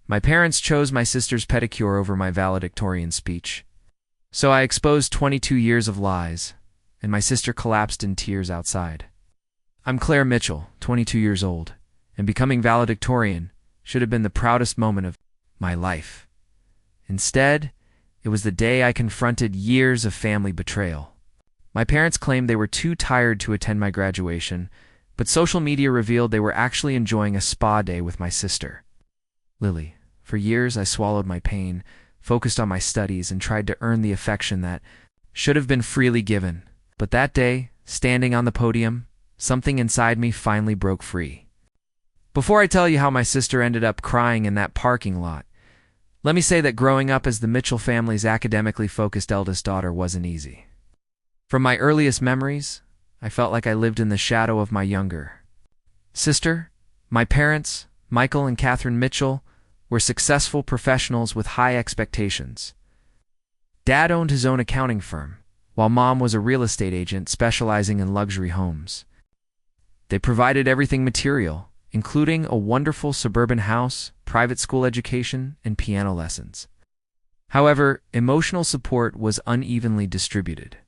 My parents chose my sister's pedicure over my valedictorian speech. So I exposed 22 years of lies, and my sister collapsed in tears outside. I'm Claire Mitchell, 22 years old, and becoming valedictorian should have been the proudest moment of my life. Instead, it was the day I confronted years of family betrayal. My parents claimed they were too tired to attend my graduation, but social media revealed they were actually enjoying a spa day with my sister, Lily. For years, I swallowed my pain, focused on my studies, and tried to earn the affection that should have been freely given. But that day, standing on the podium, something inside me finally broke free. Before I tell you how my sister ended up crying in that parking lot, let me say that growing up as the Mitchell family's academically focused eldest daughter wasn't easy. From my earliest memories, I felt like I lived in the shadow of my younger sister. My parents, Michael and Catherine Mitchell, were successful professionals with high expectations. Dad owned his own accounting firm, while Mom was a real estate agent specializing in luxury homes. They provided everything material, including a wonderful suburban house, private school education, and piano lessons. However, emotional support was unevenly distributed.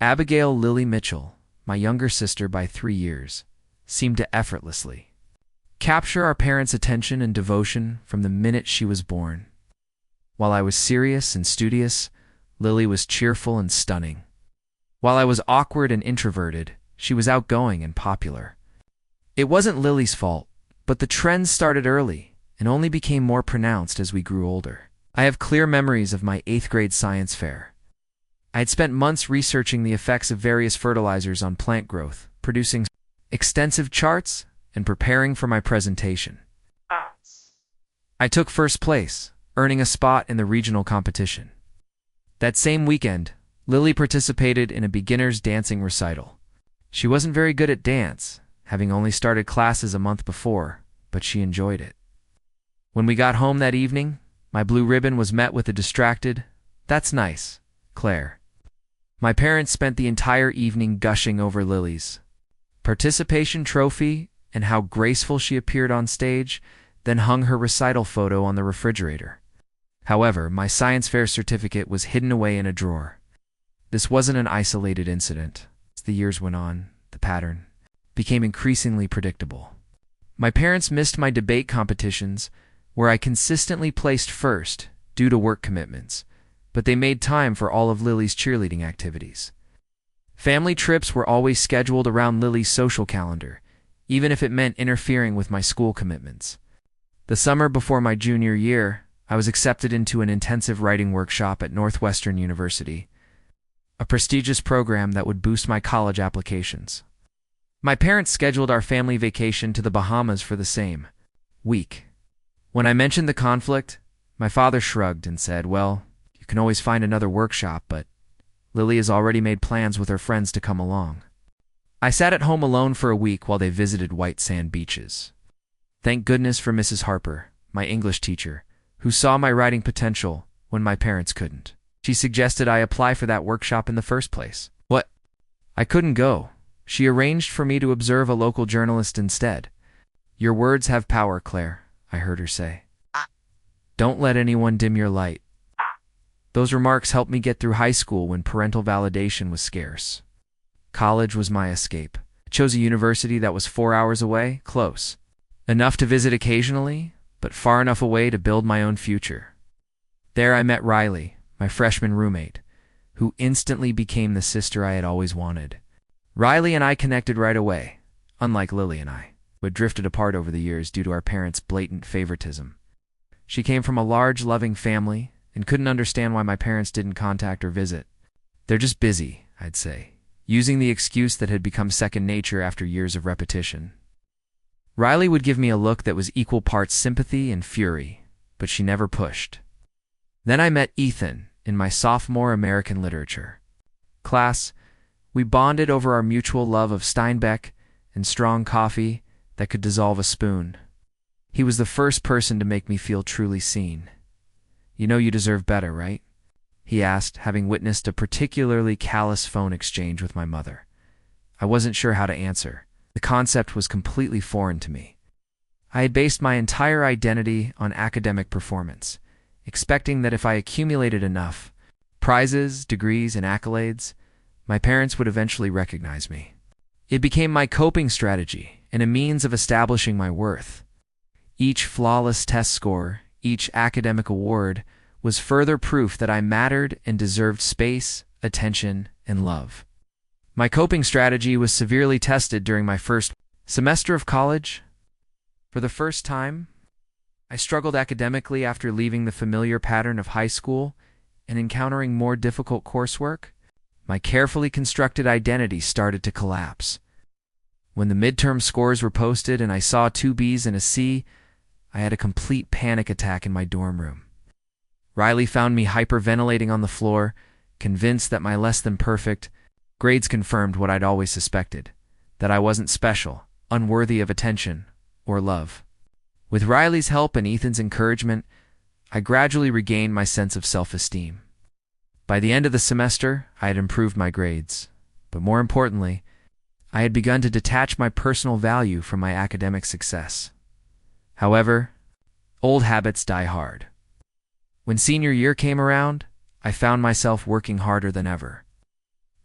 Abigail Lily Mitchell, my younger sister by 3 years, seemed to effortlessly capture our parents' attention and devotion from the minute she was born. While I was serious and studious, Lily was cheerful and stunning. While I was awkward and introverted, she was outgoing and popular. It wasn't Lily's fault, but the trends started early and only became more pronounced as we grew older. I have clear memories of my 8th grade science fair. I had spent months researching the effects of various fertilizers on plant growth, producing extensive charts, and preparing for my presentation. I took first place, earning a spot in the regional competition. That same weekend, Lily participated in a beginner's dancing recital. She wasn't very good at dance, having only started classes a month before, but she enjoyed it. When we got home that evening, my blue ribbon was met with a distracted, "That's nice, Claire." My parents spent the entire evening gushing over Lily's participation trophy and how graceful she appeared on stage, then hung her recital photo on the refrigerator. However, my science fair certificate was hidden away in a drawer. This wasn't an isolated incident. As the years went on, the pattern became increasingly predictable. My parents missed my debate competitions, where I consistently placed first due to work commitments, but they made time for all of Lily's cheerleading activities. Family trips were always scheduled around Lily's social calendar, even if it meant interfering with my school commitments. The summer before my junior year, I was accepted into an intensive writing workshop at Northwestern University, a prestigious program that would boost my college applications. My parents scheduled our family vacation to the Bahamas for the same week. When I mentioned the conflict, my father shrugged and said, "Well, you can always find another workshop, but Lily has already made plans with her friends to come along." I sat at home alone for a week while they visited white sand beaches. Thank goodness for Mrs. Harper, my English teacher, who saw my writing potential when my parents couldn't. She suggested I apply for that workshop in the first place. What? I couldn't go. She arranged for me to observe a local journalist instead. "Your words have power, Claire," I heard her say. "Don't let anyone dim your light." Those remarks helped me get through high school when parental validation was scarce. College was my escape. I chose a university that was 4 hours away, close enough to visit occasionally, but far enough away to build my own future. There I met Riley, my freshman roommate, who instantly became the sister I had always wanted. Riley and I connected right away, unlike Lily and I, who had drifted apart over the years due to our parents' blatant favoritism. She came from a large, loving family and couldn't understand why my parents didn't contact or visit. "They're just busy," I'd say, using the excuse that had become second nature after years of repetition. Riley would give me a look that was equal parts sympathy and fury, but she never pushed. Then I met Ethan in my sophomore American literature class. We bonded over our mutual love of Steinbeck and strong coffee that could dissolve a spoon. He was the first person to make me feel truly seen. "You know you deserve better, right?" he asked, having witnessed a particularly callous phone exchange with my mother. I wasn't sure how to answer. The concept was completely foreign to me. I had based my entire identity on academic performance, expecting that if I accumulated enough prizes, degrees, and accolades, my parents would eventually recognize me. It became my coping strategy and a means of establishing my worth. Each flawless test score, each academic award, was further proof that I mattered and deserved space, attention, and love. My coping strategy was severely tested during my first semester of college. For the first time, I struggled academically after leaving the familiar pattern of high school and encountering more difficult coursework. My carefully constructed identity started to collapse. When the midterm scores were posted and I saw 2 B's and a C, I had a complete panic attack in my dorm room. Riley found me hyperventilating on the floor, convinced that my less than perfect grades confirmed what I'd always suspected, that I wasn't special, unworthy of attention or love. With Riley's help and Ethan's encouragement, I gradually regained my sense of self-esteem. By the end of the semester, I had improved my grades, but more importantly, I had begun to detach my personal value from my academic success. However, old habits die hard. When senior year came around, I found myself working harder than ever.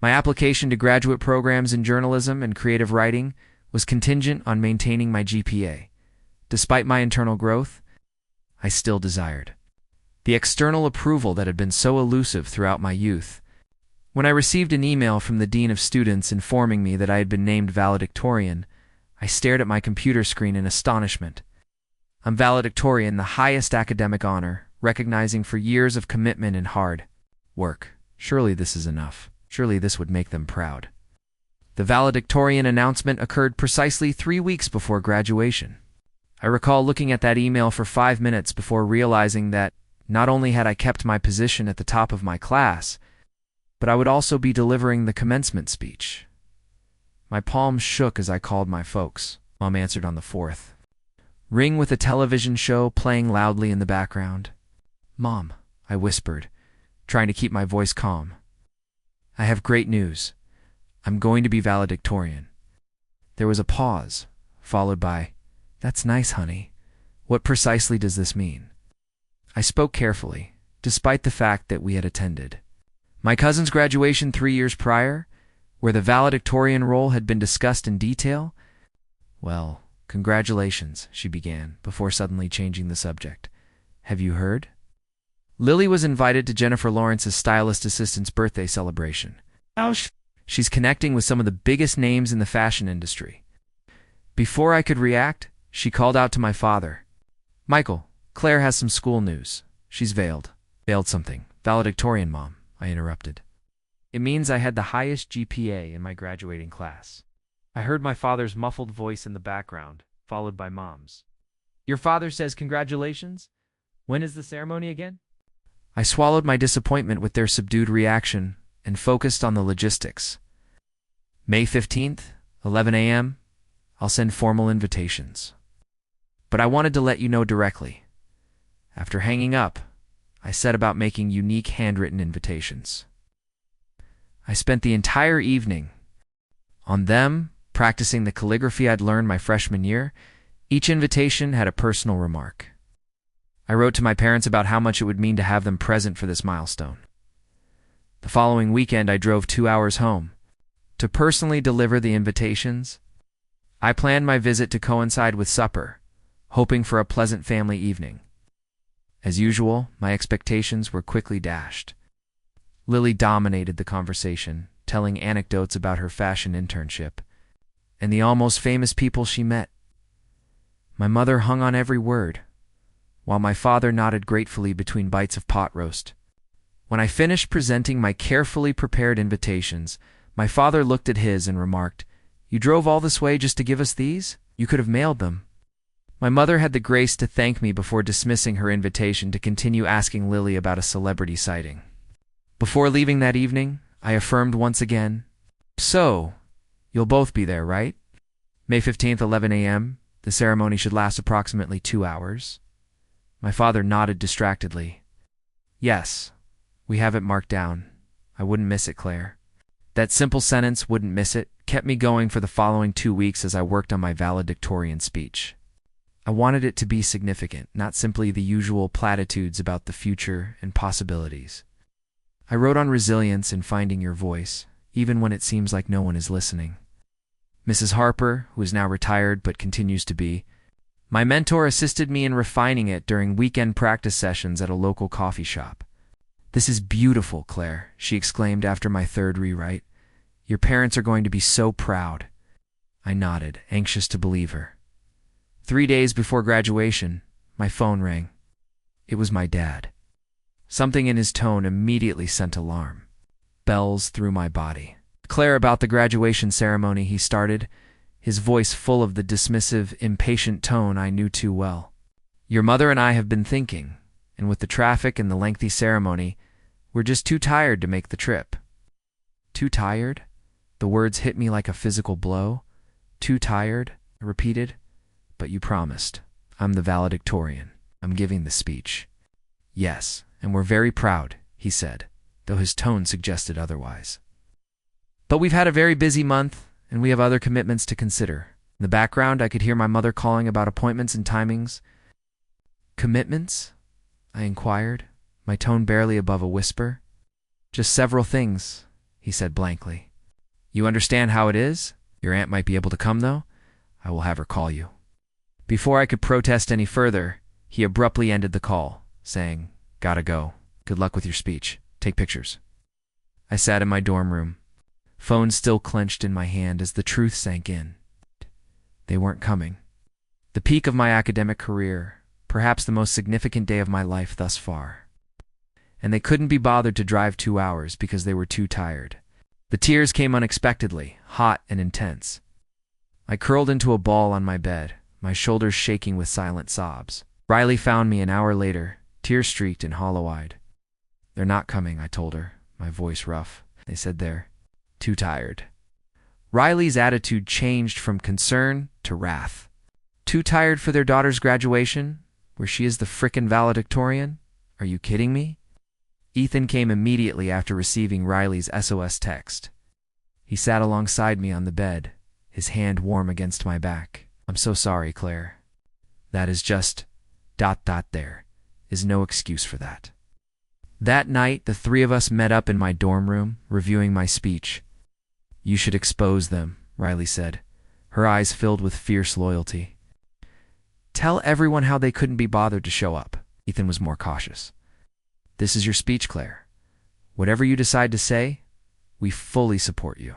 My application to graduate programs in journalism and creative writing was contingent on maintaining my GPA. Despite my internal growth, I still desired the external approval that had been so elusive throughout my youth. When I received an email from the dean of students informing me that I had been named valedictorian, I stared at my computer screen in astonishment. I'm valedictorian, the highest academic honor, recognizing for years of commitment and hard work. Surely this is enough. Surely this would make them proud. The valedictorian announcement occurred precisely 3 weeks before graduation. I recall looking at that email for 5 minutes before realizing that not only had I kept my position at the top of my class, but I would also be delivering the commencement speech. My palms shook as I called my folks. Mom answered on the 4th ring with a television show playing loudly in the background. "Mom," I whispered, trying to keep my voice calm. "I have great news. I'm going to be valedictorian." There was a pause, followed by, "That's nice, honey. What precisely does this mean?" I spoke carefully, despite the fact that we had attended my cousin's graduation 3 years prior, where the valedictorian role had been discussed in detail. "Well, congratulations," she began, before suddenly changing the subject. "Have you heard? Lily was invited to Jennifer Lawrence's stylist assistant's birthday celebration. She's connecting with some of the biggest names in the fashion industry." Before I could react, she called out to my father. "Michael, Claire has some school news. She's veiled." "Veiled something? Valedictorian, Mom," I interrupted. "It means I had the highest GPA in my graduating class." I heard my father's muffled voice in the background, followed by Mom's. "Your father says congratulations? When is the ceremony again?" I swallowed my disappointment with their subdued reaction and focused on the logistics. "May 15th, 11 a.m., I'll send formal invitations. But I wanted to let you know directly." After hanging up, I set about making unique handwritten invitations. I spent the entire evening on them, practicing the calligraphy I'd learned my freshman year. Each invitation had a personal remark. I wrote to my parents about how much it would mean to have them present for this milestone. The following weekend, I drove 2 hours home to personally deliver the invitations. I planned my visit to coincide with supper, hoping for a pleasant family evening. As usual, my expectations were quickly dashed. Lily dominated the conversation, telling anecdotes about her fashion internship and the almost famous people she met. My mother hung on every word, while my father nodded gratefully between bites of pot roast. When I finished presenting my carefully prepared invitations, my father looked at his and remarked, "You drove all this way just to give us these? You could have mailed them." My mother had the grace to thank me before dismissing her invitation to continue asking Lily about a celebrity sighting. Before leaving that evening, I affirmed once again, "So, you'll both be there, right? May 15th, 11 a.m., the ceremony should last approximately 2 hours. My father nodded distractedly. "Yes, we have it marked down. I wouldn't miss it, Claire." That simple sentence, "wouldn't miss it," kept me going for the following 2 weeks as I worked on my valedictorian speech. I wanted it to be significant, not simply the usual platitudes about the future and possibilities. I wrote on resilience and finding your voice, even when it seems like no one is listening. Mrs. Harper, who is now retired but continues to be, my mentor, assisted me in refining it during weekend practice sessions at a local coffee shop. "This is beautiful, Claire," she exclaimed after my third rewrite. "Your parents are going to be so proud." I nodded, anxious to believe her. 3 days before graduation, my phone rang. It was my dad. Something in his tone immediately sent alarm bells through my body. "Claire, about the graduation ceremony," he started, his voice full of the dismissive, impatient tone I knew too well. "Your mother and I have been thinking, and with the traffic and the lengthy ceremony, we're just too tired to make the trip." "Too tired?" The words hit me like a physical blow. "Too tired?" I repeated. "But you promised. I'm the valedictorian. I'm giving the speech." "Yes, and we're very proud," he said, though his tone suggested otherwise. "But we've had a very busy month, and we have other commitments to consider." In the background, I could hear my mother calling about appointments and timings. "Commitments?" I inquired, my tone barely above a whisper. "Just several things," he said blankly. "You understand how it is? Your aunt might be able to come, though. I will have her call you." Before I could protest any further, he abruptly ended the call, saying, "Gotta go. Good luck with your speech. Take pictures." I sat in my dorm room, phone still clenched in my hand as the truth sank in. They weren't coming. The peak of my academic career, perhaps the most significant day of my life thus far. And they couldn't be bothered to drive 2 hours because they were too tired. The tears came unexpectedly, hot and intense. I curled into a ball on my bed, my shoulders shaking with silent sobs. Riley found me an hour later, tear-streaked and hollow-eyed. "They're not coming," I told her, my voice rough. "They said they're too tired." Riley's attitude changed from concern to wrath. "Too tired for their daughter's graduation, where she is the frickin' valedictorian? Are you kidding me?" Ethan came immediately after receiving Riley's SOS text. He sat alongside me on the bed, his hand warm against my back. "I'm so sorry, Claire. That is just... there is no excuse for that." That night, the three of us met up in my dorm room, reviewing my speech. "You should expose them," Riley said, her eyes filled with fierce loyalty. "Tell everyone how they couldn't be bothered to show up." Ethan was more cautious. "This is your speech, Claire. Whatever you decide to say, we fully support you."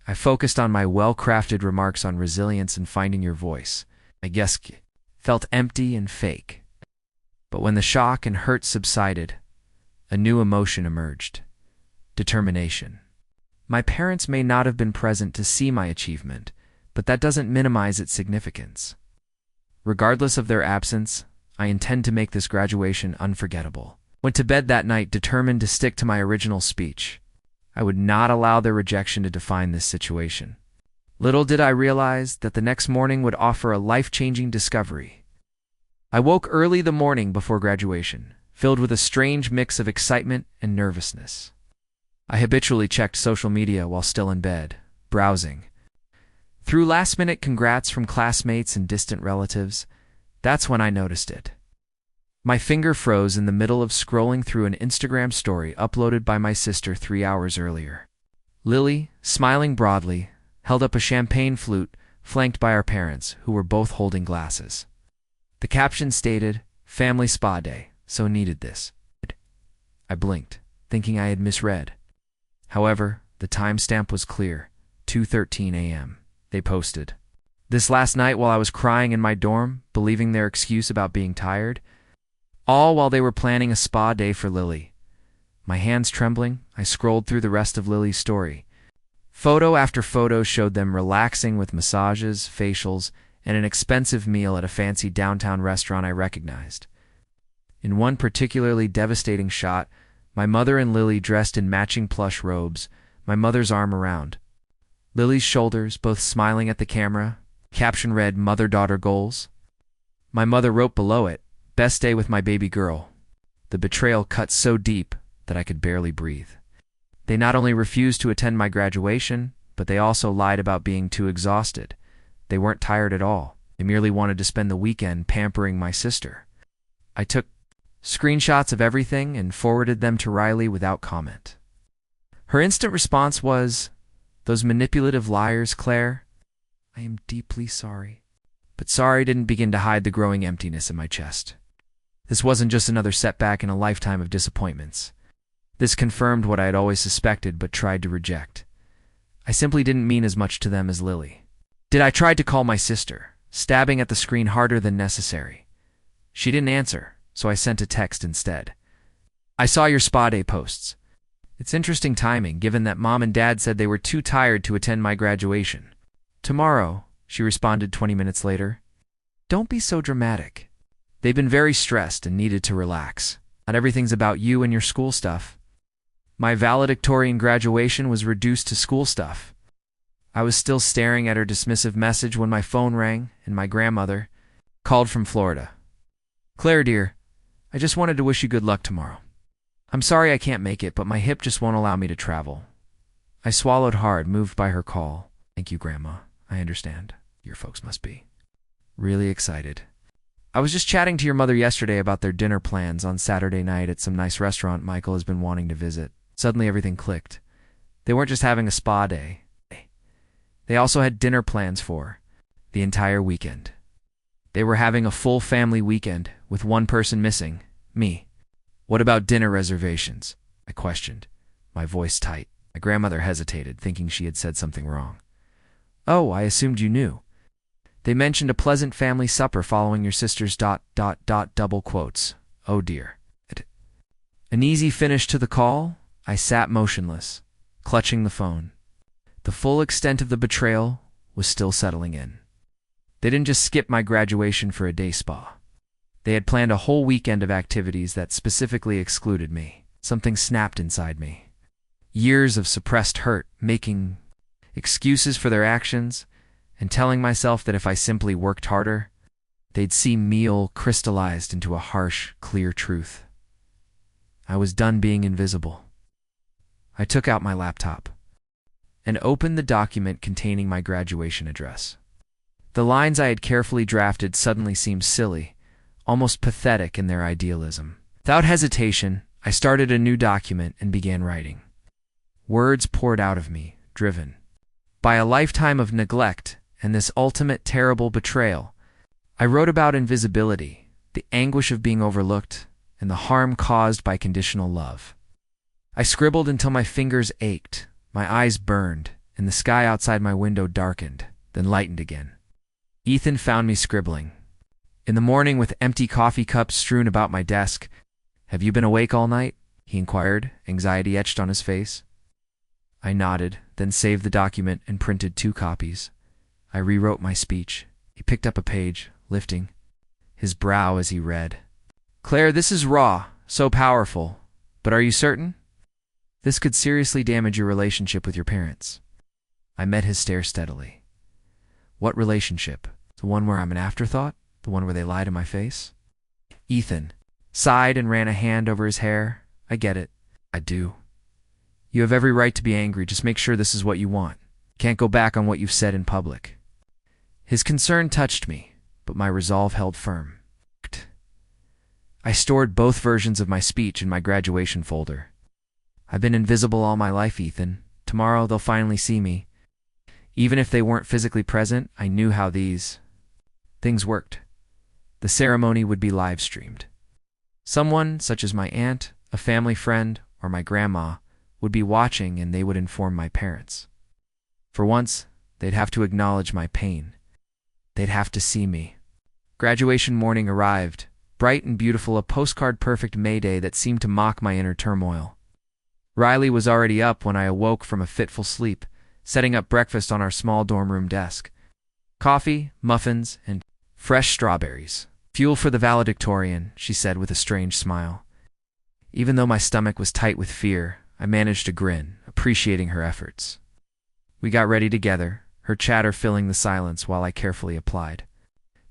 I focused on my well-crafted remarks on resilience and finding your voice. I guess felt empty and fake. But when the shock and hurt subsided, a new emotion emerged: determination. My parents may not have been present to see my achievement, but that doesn't minimize its significance. Regardless of their absence, I intend to make this graduation unforgettable. Went to bed that night determined to stick to my original speech. I would not allow their rejection to define this situation. Little did I realize that the next morning would offer a life-changing discovery. I woke early the morning before graduation, filled with a strange mix of excitement and nervousness. I habitually checked social media while still in bed, browsing. Through last-minute congrats from classmates and distant relatives, that's when I noticed it. My finger froze in the middle of scrolling through an Instagram story uploaded by my sister 3 hours earlier. Lily, smiling broadly, held up a champagne flute, flanked by our parents, who were both holding glasses. The caption stated, "Family spa day, so needed this." I blinked, thinking I had misread. However, the timestamp was clear, 2:13 a.m. They posted, "This last night while I was crying in my dorm, believing their excuse about being tired, all while they were planning a spa day for Lily." My hands trembling, I scrolled through the rest of Lily's story. Photo after photo showed them relaxing with massages, facials, and an expensive meal at a fancy downtown restaurant I recognized. In one particularly devastating shot, my mother and Lily dressed in matching plush robes, my mother's arm around Lily's shoulders, both smiling at the camera. Caption read, "Mother-daughter goals." My mother wrote below it, "Best day with my baby girl." The betrayal cut so deep that I could barely breathe. They not only refused to attend my graduation, but they also lied about being too exhausted. They weren't tired at all. They I merely wanted to spend the weekend pampering my sister. I took screenshots of everything and forwarded them to Riley without comment. Her instant response was, "Those manipulative liars, Claire. I am deeply sorry." But sorry didn't begin to hide the growing emptiness in my chest. This wasn't just another setback in a lifetime of disappointments. This confirmed what I had always suspected but tried to reject. I simply didn't mean as much to them as Lily. I tried to call my sister, stabbing at the screen harder than necessary. She didn't answer, so I sent a text instead. "I saw your spa day posts. It's interesting timing, given that Mom and Dad said they were too tired to attend my graduation." "Tomorrow," she responded 20 minutes later. "Don't be so dramatic. They've been very stressed and needed to relax. Not everything's about you and your school stuff." My valedictorian graduation was reduced to school stuff. I was still staring at her dismissive message when my phone rang and my grandmother called from Florida. "Claire, dear, I just wanted to wish you good luck tomorrow. I'm sorry I can't make it, but my hip just won't allow me to travel." I swallowed hard, moved by her call. "Thank you, Grandma. I understand. Your folks must be really excited. I was just chatting to your mother yesterday about their dinner plans on Saturday night at some nice restaurant Michael has been wanting to visit." Suddenly everything clicked. They weren't just having a spa day. They also had dinner plans for the entire weekend. They were having a full family weekend, with one person missing, me. "What about dinner reservations?" I questioned, my voice tight. My grandmother hesitated, thinking she had said something wrong. "Oh, I assumed you knew. They mentioned a pleasant family supper following your sister's ... double quotes. Oh dear." An easy finish to the call. I sat motionless, clutching the phone. The full extent of the betrayal was still settling in. They didn't just skip my graduation for a day spa. They had planned a whole weekend of activities that specifically excluded me. Something snapped inside me. Years of suppressed hurt, making excuses for their actions, and telling myself that if I simply worked harder, they'd see meal crystallized into a harsh, clear truth. I was done being invisible. I took out my laptop and opened the document containing my graduation address. The lines I had carefully drafted suddenly seemed silly, almost pathetic in their idealism. Without hesitation, I started a new document and began writing. Words poured out of me, driven by a lifetime of neglect and this ultimate terrible betrayal. I wrote about invisibility, the anguish of being overlooked, and the harm caused by conditional love. I scribbled until my fingers ached, my eyes burned, and the sky outside my window darkened, then lightened again. Ethan found me scribbling. In the morning, with empty coffee cups strewn about my desk. "Have you been awake all night?" he inquired, anxiety etched on his face. I nodded, then saved the document and printed 2 copies. I rewrote my speech. He picked up a page, lifting his brow as he read. "Claire, this is raw, so powerful, but are you certain? This could seriously damage your relationship with your parents." I met his stare steadily. "What relationship? The one where I'm an afterthought? The one where they lie to my face?" Ethan sighed and ran a hand over his hair. "I get it. I do. You have every right to be angry. Just make sure this is what you want. Can't go back on what you've said in public." His concern touched me, but my resolve held firm. I stored both versions of my speech in my graduation folder. "I've been invisible all my life, Ethan. Tomorrow they'll finally see me. Even if they weren't physically present, I knew how these things worked. The ceremony would be live-streamed. Someone, such as my aunt, a family friend, or my grandma, would be watching, and they would inform my parents. For once, they'd have to acknowledge my pain. They'd have to see me." Graduation morning arrived, bright and beautiful, a postcard-perfect May Day that seemed to mock my inner turmoil. Riley was already up when I awoke from a fitful sleep, setting up breakfast on our small dorm room desk. Coffee, muffins, and fresh strawberries. "Fuel for the valedictorian," she said with a strange smile. Even though my stomach was tight with fear, I managed to grin, appreciating her efforts. We got ready together, her chatter filling the silence while I carefully applied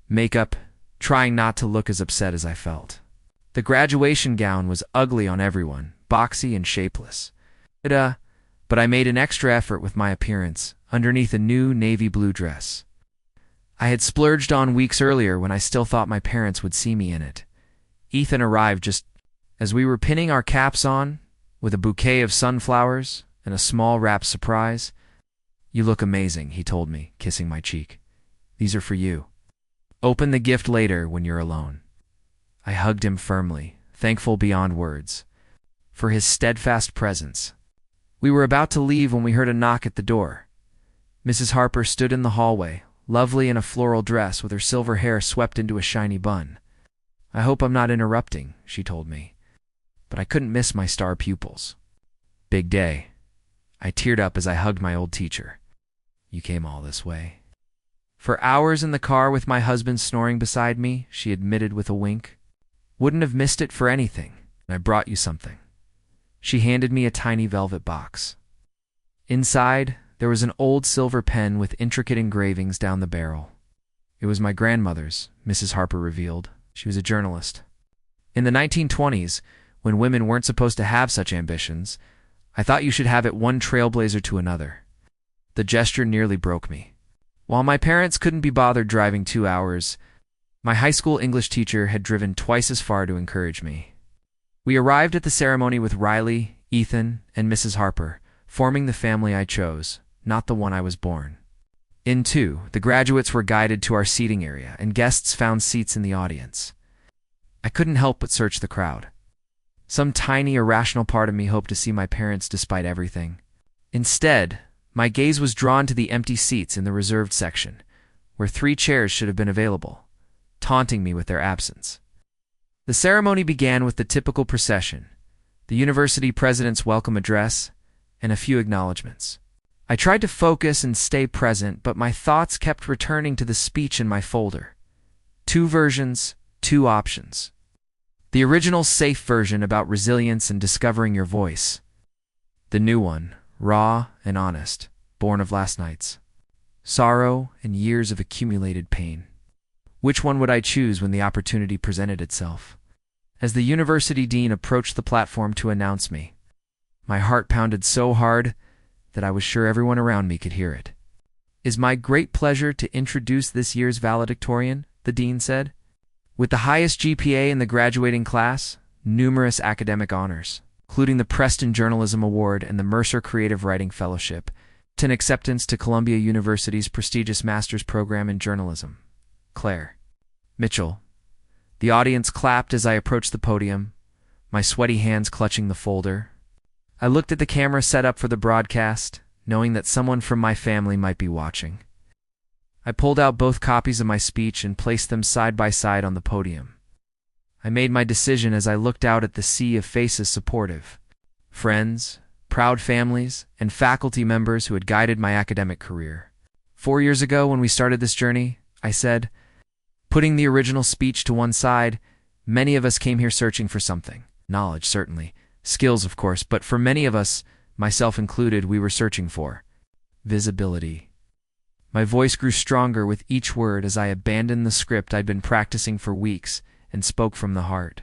makeup, trying not to look as upset as I felt. The graduation gown was ugly on everyone, boxy and shapeless. But I made an extra effort with my appearance, underneath a new navy blue dress. I had splurged on weeks earlier when I still thought my parents would see me in it. Ethan arrived just as we were pinning our caps on, with a bouquet of sunflowers and a small wrapped surprise. "You look amazing," he told me, kissing my cheek. "These are for you. Open the gift later when you're alone." I hugged him firmly, thankful beyond words for his steadfast presence. We were about to leave when we heard a knock at the door. Mrs. Harper stood in the hallway, lovely in a floral dress with her silver hair swept into a shiny bun. "I hope I'm not interrupting," she told me, but I couldn't miss my star pupils. Big day. I teared up as I hugged my old teacher. "You came all this way." "For hours in the car with my husband snoring beside me," she admitted with a wink. "Wouldn't have missed it for anything. I brought you something." She handed me a tiny velvet box. Inside, there was an old silver pen with intricate engravings down the barrel. It was my grandmother's, Mrs. Harper revealed. She was a journalist. In the 1920s, when women weren't supposed to have such ambitions, I thought you should have it one trailblazer to another. The gesture nearly broke me. While my parents couldn't be bothered driving 2 hours, my high school English teacher had driven twice as far to encourage me. We arrived at the ceremony with Riley, Ethan, and Mrs. Harper, forming the family I chose, not the one I was born. In two, the graduates were guided to our seating area, and guests found seats in the audience. I couldn't help but search the crowd. Some tiny, irrational part of me hoped to see my parents despite everything. Instead, my gaze was drawn to the empty seats in the reserved section, where 3 chairs should have been available, taunting me with their absence. The ceremony began with the typical procession, the university president's welcome address, and a few acknowledgments. I tried to focus and stay present, but my thoughts kept returning to the speech in my folder. 2 versions, 2 options. The original safe version about resilience and discovering your voice. The new one, raw and honest, born of last night's sorrow and years of accumulated pain. Which one would I choose when the opportunity presented itself? As the university dean approached the platform to announce me, my heart pounded so hard that I was sure everyone around me could hear it. "It's my great pleasure to introduce this year's valedictorian," the dean said. With the highest GPA in the graduating class, numerous academic honors, including the Preston Journalism Award and the Mercer Creative Writing Fellowship, and acceptance to Columbia University's prestigious master's program in journalism, Claire Mitchell. The audience clapped as I approached the podium, my sweaty hands clutching the folder. I looked at the camera set up for the broadcast, knowing that someone from my family might be watching. I pulled out both copies of my speech and placed them side by side on the podium. I made my decision as I looked out at the sea of faces supportive, friends, proud families, and faculty members who had guided my academic career. 4 years ago, when we started this journey, I said, putting the original speech to one side, many of us came here searching for something. Knowledge, certainly. Skills, of course, but for many of us, myself included, we were searching for visibility. My voice grew stronger with each word as I abandoned the script I'd been practicing for weeks and spoke from the heart.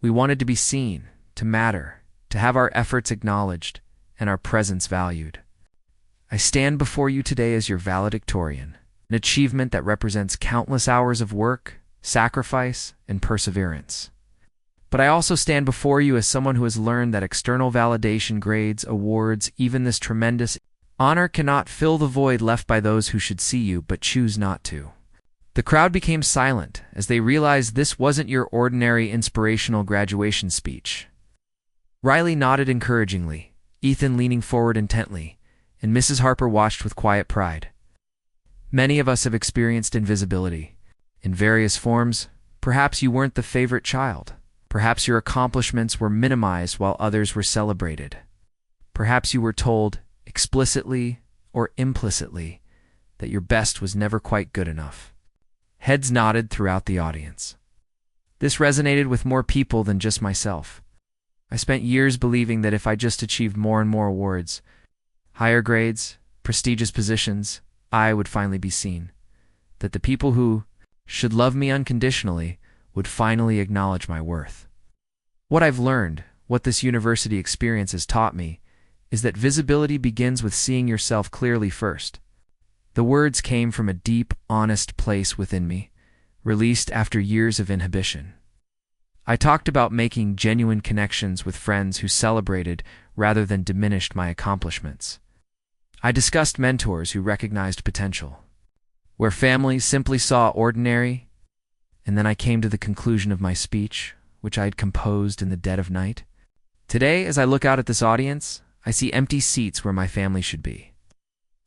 We wanted to be seen, to matter, to have our efforts acknowledged, and our presence valued. I stand before you today as your valedictorian, an achievement that represents countless hours of work, sacrifice, and perseverance. But I also stand before you as someone who has learned that external validation, grades, awards, even this tremendous honor cannot fill the void left by those who should see you but choose not to. The crowd became silent as they realized this wasn't your ordinary inspirational graduation speech. Riley nodded encouragingly, Ethan leaning forward intently, and Mrs. Harper watched with quiet pride. Many of us have experienced invisibility. In various forms, perhaps you weren't the favorite child. Perhaps your accomplishments were minimized while others were celebrated. Perhaps you were told, explicitly or implicitly, that your best was never quite good enough. Heads nodded throughout the audience. This resonated with more people than just myself. I spent years believing that if I just achieved more and more awards, higher grades, prestigious positions, I would finally be seen. That the people who should love me unconditionally would finally acknowledge my worth. What I've learned, what this university experience has taught me, is that visibility begins with seeing yourself clearly first. The words came from a deep, honest place within me, released after years of inhibition. I talked about making genuine connections with friends who celebrated rather than diminished my accomplishments. I discussed mentors who recognized potential, where families simply saw ordinary, and then I came to the conclusion of my speech, which I had composed in the dead of night. Today, as I look out at this audience, I see empty seats where my family should be.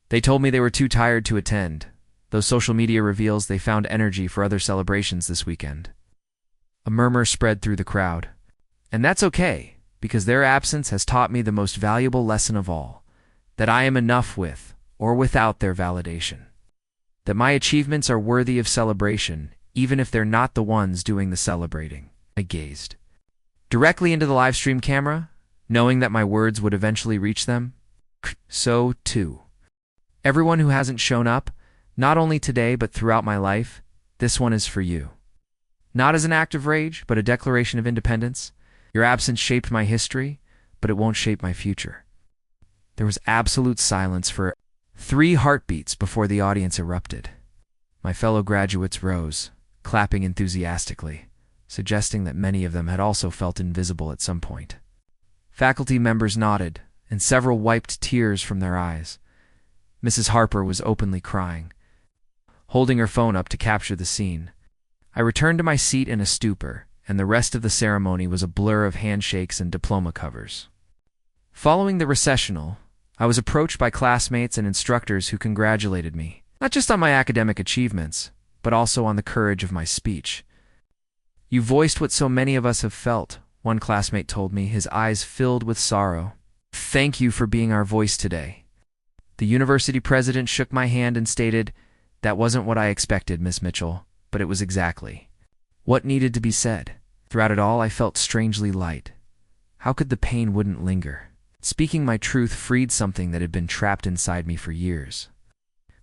They told me they were too tired to attend, though social media reveals they found energy for other celebrations this weekend. A murmur spread through the crowd. And that's okay, because their absence has taught me the most valuable lesson of all, that I am enough with or without their validation. That my achievements are worthy of celebration, even if they're not the ones doing the celebrating. I gazed directly into the live stream camera, knowing that my words would eventually reach them. So, too. Everyone who hasn't shown up, not only today but throughout my life, this one is for you. Not as an act of rage, but a declaration of independence. Your absence shaped my history, but it won't shape my future. There was absolute silence for 3 heartbeats before the audience erupted. My fellow graduates rose, clapping enthusiastically, suggesting that many of them had also felt invisible at some point. Faculty members nodded, and several wiped tears from their eyes. Mrs. Harper was openly crying, holding her phone up to capture the scene. I returned to my seat in a stupor, and the rest of the ceremony was a blur of handshakes and diploma covers. Following the recessional, I was approached by classmates and instructors who congratulated me, not just on my academic achievements, but also on the courage of my speech. You voiced what so many of us have felt, one classmate told me, his eyes filled with sorrow. Thank you for being our voice today. The university president shook my hand and stated, "That wasn't what I expected, Miss Mitchell, but it was exactly what needed to be said." Throughout it all, I felt strangely light. How could the pain wouldn't linger? Speaking my truth freed something that had been trapped inside me for years.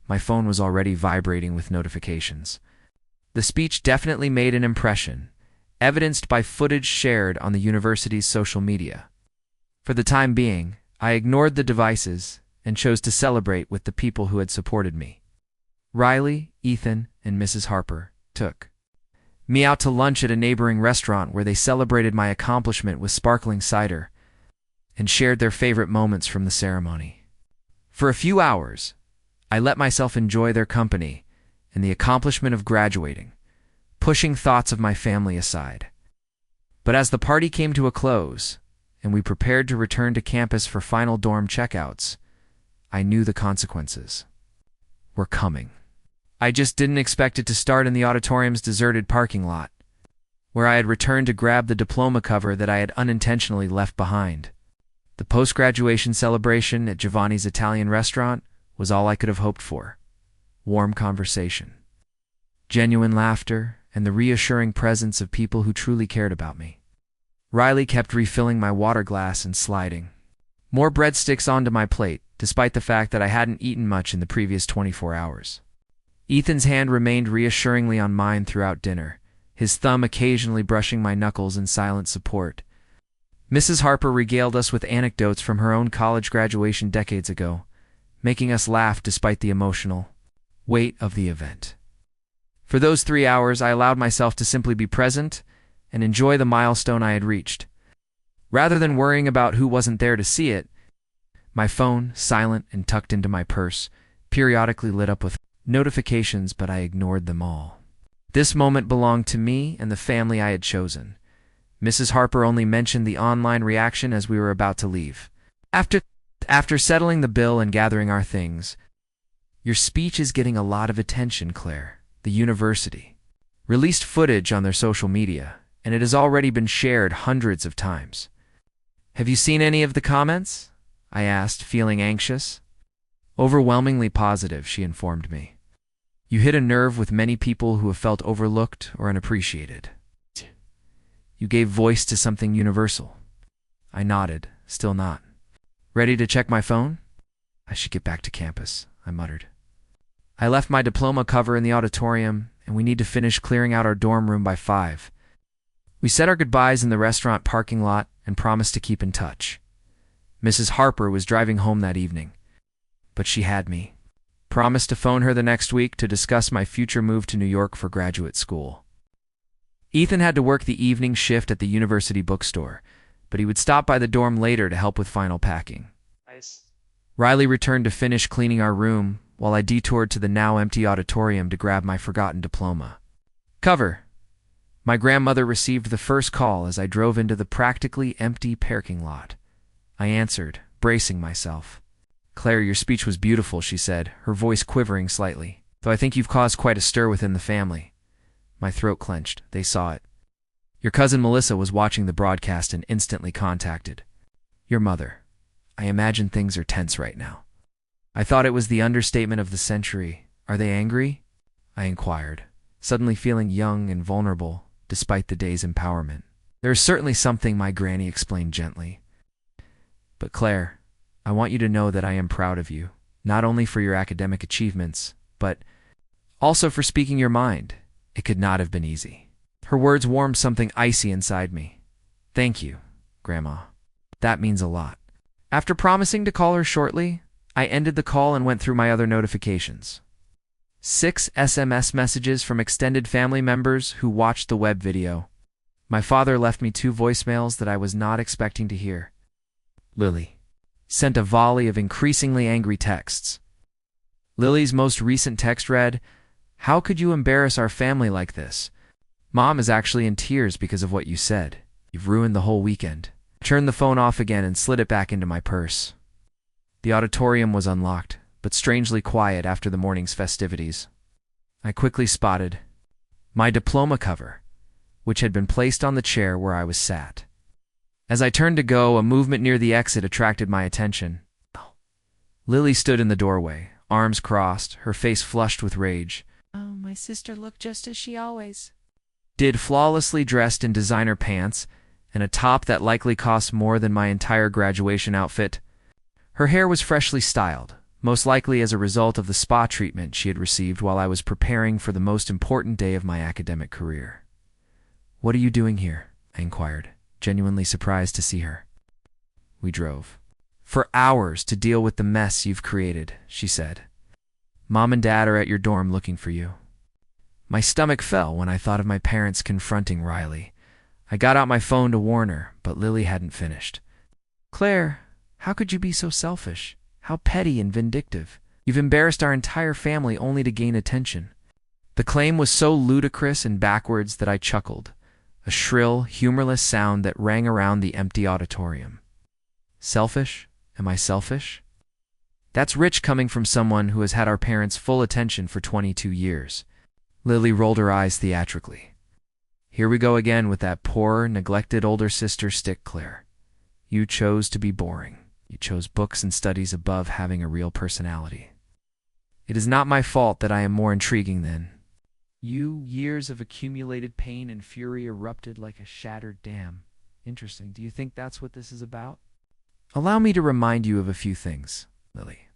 My phone was already vibrating with notifications. The speech definitely made an impression, evidenced by footage shared on the university's social media. For the time being, I ignored the devices and chose to celebrate with the people who had supported me. Riley, Ethan, and Mrs. Harper took me out to lunch at a neighboring restaurant where they celebrated my accomplishment with sparkling cider and shared their favorite moments from the ceremony. For a few hours, I let myself enjoy their company and the accomplishment of graduating, pushing thoughts of my family aside. But as the party came to a close, and we prepared to return to campus for final dorm checkouts, I knew the consequences were coming. I just didn't expect it to start in the auditorium's deserted parking lot, where I had returned to grab the diploma cover that I had unintentionally left behind. The post-graduation celebration at Giovanni's Italian restaurant was all I could have hoped for. Warm conversation, genuine laughter, and the reassuring presence of people who truly cared about me. Riley kept refilling my water glass and sliding more breadsticks onto my plate, despite the fact that I hadn't eaten much in the previous 24 hours. Ethan's hand remained reassuringly on mine throughout dinner, his thumb occasionally brushing my knuckles in silent support. Mrs. Harper regaled us with anecdotes from her own college graduation decades ago, making us laugh despite the emotional weight of the event. For those 3 hours, I allowed myself to simply be present and enjoy the milestone I had reached. Rather than worrying about who wasn't there to see it, my phone, silent and tucked into my purse, periodically lit up with notifications, but I ignored them all. This moment belonged to me and the family I had chosen. Mrs. Harper only mentioned the online reaction as we were about to leave. After settling the bill and gathering our things, "Your speech is getting a lot of attention, Claire." The university released footage on their social media, and it has already been shared hundreds of times. "Have you seen any of the comments?" I asked, feeling anxious. "Overwhelmingly positive," she informed me. "You hit a nerve with many people who have felt overlooked or unappreciated. You gave voice to something universal." I nodded, still not ready to check my phone. "I should get back to campus," I muttered. I left my diploma cover in the auditorium, and we need to finish clearing out our dorm room by 5. We said our goodbyes in the restaurant parking lot and promised to keep in touch. Mrs. Harper was driving home that evening, but she had me promised to phone her the next week to discuss my future move to New York for graduate school. Ethan had to work the evening shift at the university bookstore, but he would stop by the dorm later to help with final packing. Nice. Riley returned to finish cleaning our room, while I detoured to the now empty auditorium to grab my forgotten diploma. Cover. My grandmother received the first call as I drove into the practically empty parking lot. I answered, bracing myself. "Claire, your speech was beautiful," she said, her voice quivering slightly, "though I think you've caused quite a stir within the family." My throat clenched. They saw it. "Your cousin Melissa was watching the broadcast and instantly contacted your mother. I imagine things are tense right now." I thought it was the understatement of the century. "Are they angry?" I inquired, suddenly feeling young and vulnerable, despite the day's empowerment. "There is certainly something," my granny explained gently. "But Claire, I want you to know that I am proud of you, not only for your academic achievements, but also for speaking your mind. It could not have been easy." Her words warmed something icy inside me. "Thank you, Grandma. That means a lot." After promising to call her shortly, I ended the call and went through my other notifications. 6 SMS messages from extended family members who watched the web video. My father left me 2 voicemails that I was not expecting to hear. Lily sent a volley of increasingly angry texts. Lily's most recent text read, "How could you embarrass our family like this? Mom is actually in tears because of what you said. You've ruined the whole weekend." I turned the phone off again and slid it back into my purse. The auditorium was unlocked, but strangely quiet after the morning's festivities. I quickly spotted my diploma cover, which had been placed on the chair where I was sat. As I turned to go, a movement near the exit attracted my attention. Lily stood in the doorway, arms crossed, her face flushed with rage. "Oh, my sister looked just as she always did, flawlessly dressed in designer pants and a top that likely cost more than my entire graduation outfit. Her hair was freshly styled, most likely as a result of the spa treatment she had received while I was preparing for the most important day of my academic career. "What are you doing here?" I inquired, genuinely surprised to see her. "We drove for hours to deal with the mess you've created," she said. "Mom and Dad are at your dorm looking for you." My stomach fell when I thought of my parents confronting Riley. I got out my phone to warn her, but Lily hadn't finished. "Claire, how could you be so selfish? How petty and vindictive. You've embarrassed our entire family only to gain attention." The claim was so ludicrous and backwards that I chuckled, a shrill, humorless sound that rang around the empty auditorium. Selfish? Am I selfish? That's rich coming from someone who has had our parents' full attention for 22 years. Lily rolled her eyes theatrically. "Here we go again with that poor, neglected older sister stick, Claire. You chose to be boring. You chose books and studies above having a real personality. It is not my fault that I am more intriguing than you." Years of accumulated pain and fury erupted like a shattered dam. Interesting. Do you think that's what this is about? Allow me to remind you of a few things, Lily.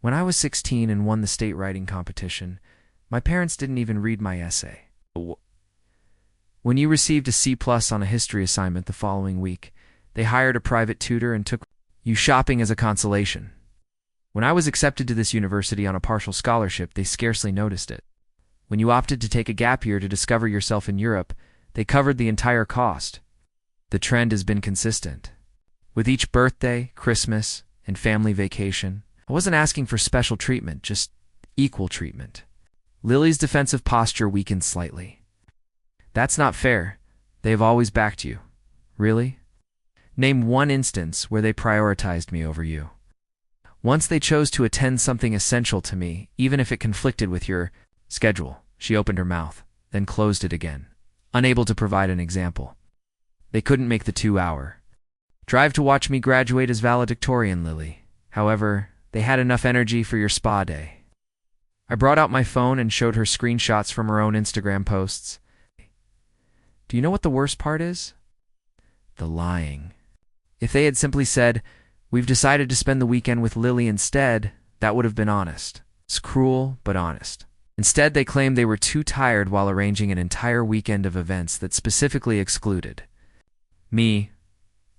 When I was 16 and won the state writing competition, my parents didn't even read my essay. When you received a C+ on a history assignment the following week, they hired a private tutor and took you shopping as a consolation. When I was accepted to this university on a partial scholarship, they scarcely noticed it. When you opted to take a gap year to discover yourself in Europe, they covered the entire cost. The trend has been consistent. With each birthday, Christmas, and family vacation, I wasn't asking for special treatment, just equal treatment. Lily's defensive posture weakened slightly. "That's not fair. They have always backed you." "Really? Name one instance where they prioritized me over you." "Once they chose to attend something essential to me, even if it conflicted with your schedule." She opened her mouth, then closed it again, unable to provide an example. "They couldn't make the 2-hour drive to watch me graduate as valedictorian, Lily. However, they had enough energy for your spa day." I brought out my phone and showed her screenshots from her own Instagram posts. Do you know what the worst part is? The lying. If they had simply said, "We've decided to spend the weekend with Lily instead," that would have been honest. It's cruel, but honest. Instead, they claimed they were too tired while arranging an entire weekend of events that specifically excluded me.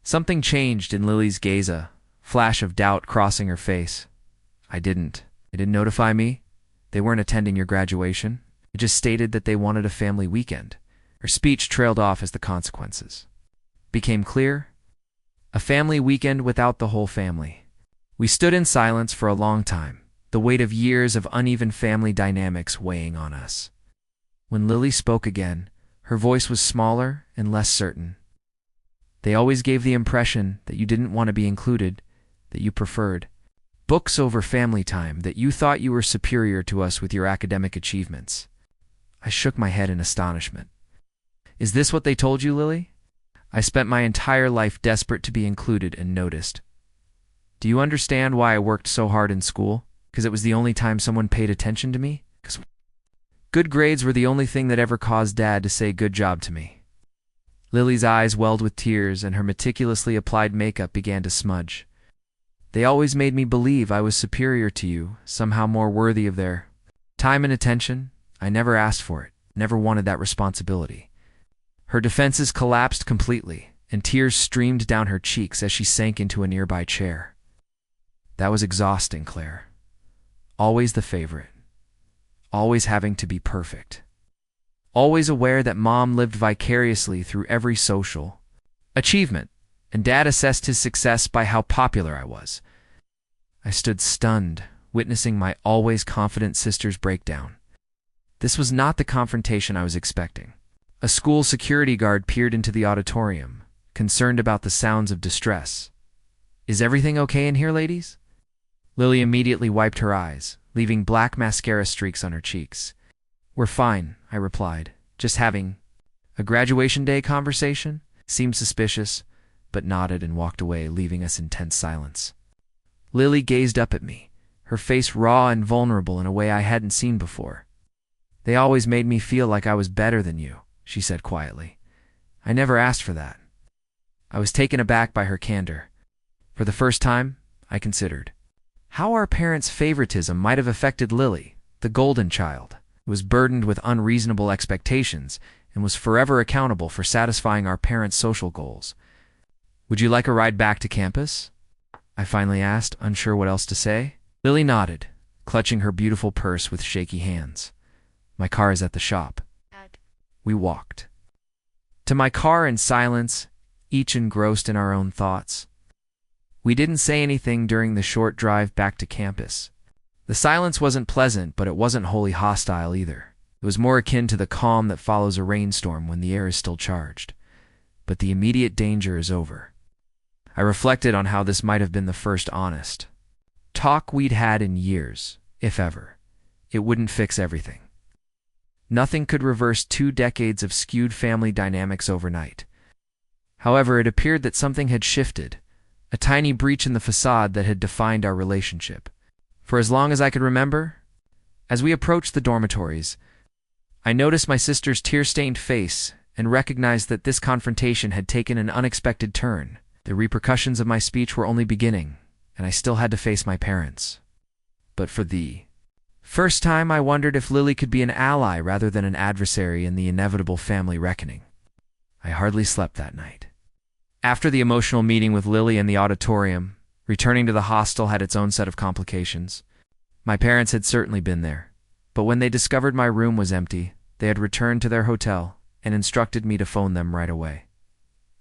Something changed in Lily's gaze, a flash of doubt crossing her face. I didn't. They didn't notify me. They weren't attending your graduation. It just stated that they wanted a family weekend. Her speech trailed off as the consequences became clear. A family weekend without the whole family. We stood in silence for a long time, the weight of years of uneven family dynamics weighing on us. When Lily spoke again, her voice was smaller and less certain. They always gave the impression that you didn't want to be included, that you preferred books over family time, that you thought you were superior to us with your academic achievements. I shook my head in astonishment. Is this what they told you, Lily? I spent my entire life desperate to be included and noticed. Do you understand why I worked so hard in school? Because it was the only time someone paid attention to me? Because good grades were the only thing that ever caused Dad to say good job to me. Lily's eyes welled with tears and her meticulously applied makeup began to smudge. They always made me believe I was superior to you, somehow more worthy of their time and attention. I never asked for it, never wanted that responsibility. Her defenses collapsed completely, and tears streamed down her cheeks as she sank into a nearby chair. That was exhausting, Claire. Always the favorite. Always having to be perfect. Always aware that Mom lived vicariously through every social achievement, and Dad assessed his success by how popular I was. I stood stunned, witnessing my always confident sister's breakdown. This was not the confrontation I was expecting. A school security guard peered into the auditorium, concerned about the sounds of distress. Is everything okay in here, ladies? Lily immediately wiped her eyes, leaving black mascara streaks on her cheeks. We're fine, I replied, just having a graduation day conversation. Seemed suspicious, but nodded and walked away, leaving us in tense silence. Lily gazed up at me, her face raw and vulnerable in a way I hadn't seen before. They always made me feel like I was better than you, she said quietly. I never asked for that. I was taken aback by her candor. For the first time, I considered how our parents' favoritism might have affected Lily, the golden child, who was burdened with unreasonable expectations and was forever accountable for satisfying our parents' social goals. Would you like a ride back to campus? I finally asked, unsure what else to say. Lily nodded, clutching her beautiful purse with shaky hands. My car is at the shop. We walked to my car in silence, each engrossed in our own thoughts. We didn't say anything during the short drive back to campus. The silence wasn't pleasant, but it wasn't wholly hostile either. It was more akin to the calm that follows a rainstorm when the air is still charged. But the immediate danger is over. I reflected on how this might have been the first honest talk we'd had in years, if ever. It wouldn't fix everything. Nothing could reverse 2 decades of skewed family dynamics overnight. However, it appeared that something had shifted, a tiny breach in the facade that had defined our relationship. For as long as I could remember, as we approached the dormitories, I noticed my sister's tear-stained face and recognized that this confrontation had taken an unexpected turn. The repercussions of my speech were only beginning, and I still had to face my parents. But for the first time, I wondered if Lily could be an ally rather than an adversary in the inevitable family reckoning. I hardly slept that night. After the emotional meeting with Lily in the auditorium, returning to the hostel had its own set of complications. My parents had certainly been there, but when they discovered my room was empty, they had returned to their hotel and instructed me to phone them right away.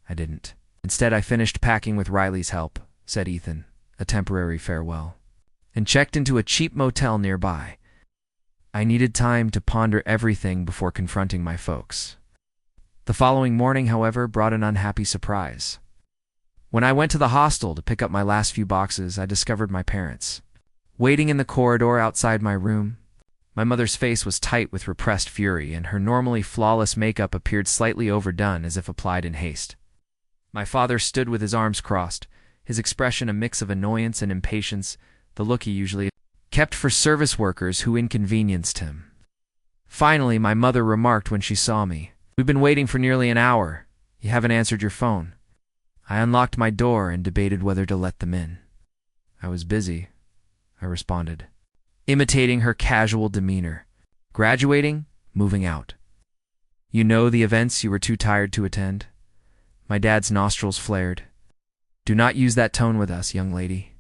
I didn't. Instead, I finished packing with Riley's help, said Ethan, a temporary farewell, and checked into a cheap motel nearby. I needed time to ponder everything before confronting my folks. The following morning, however, brought an unhappy surprise. When I went to the hostel to pick up my last few boxes, I discovered my parents waiting in the corridor outside my room. My mother's face was tight with repressed fury, and her normally flawless makeup appeared slightly overdone as if applied in haste. My father stood with his arms crossed, his expression a mix of annoyance and impatience, the look he usually kept for service workers who inconvenienced him. Finally, my mother remarked when she saw me, "We've been waiting for nearly an hour. You haven't answered your phone." I unlocked my door and debated whether to let them in. "I was busy," I responded, imitating her casual demeanor. "Graduating, moving out. You know, the events you were too tired to attend." My dad's nostrils flared. "Do not use that tone with us, young lady.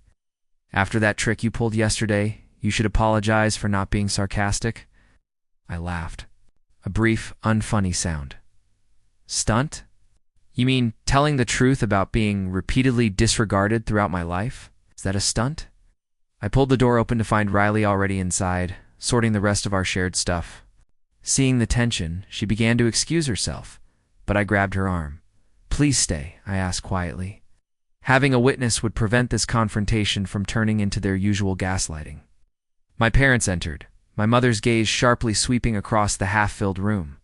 After that trick you pulled yesterday, You should apologize for not being sarcastic. I laughed. A brief, unfunny sound. Stunt? You mean telling the truth about being repeatedly disregarded throughout my life? Is that a stunt? I pulled the door open to find Riley already inside, sorting the rest of our shared stuff. Seeing the tension, she began to excuse herself, but I grabbed her arm. Please stay, I asked quietly. Having a witness would prevent this confrontation from turning into their usual gaslighting. My parents entered, my mother's gaze sharply sweeping across the half-filled room.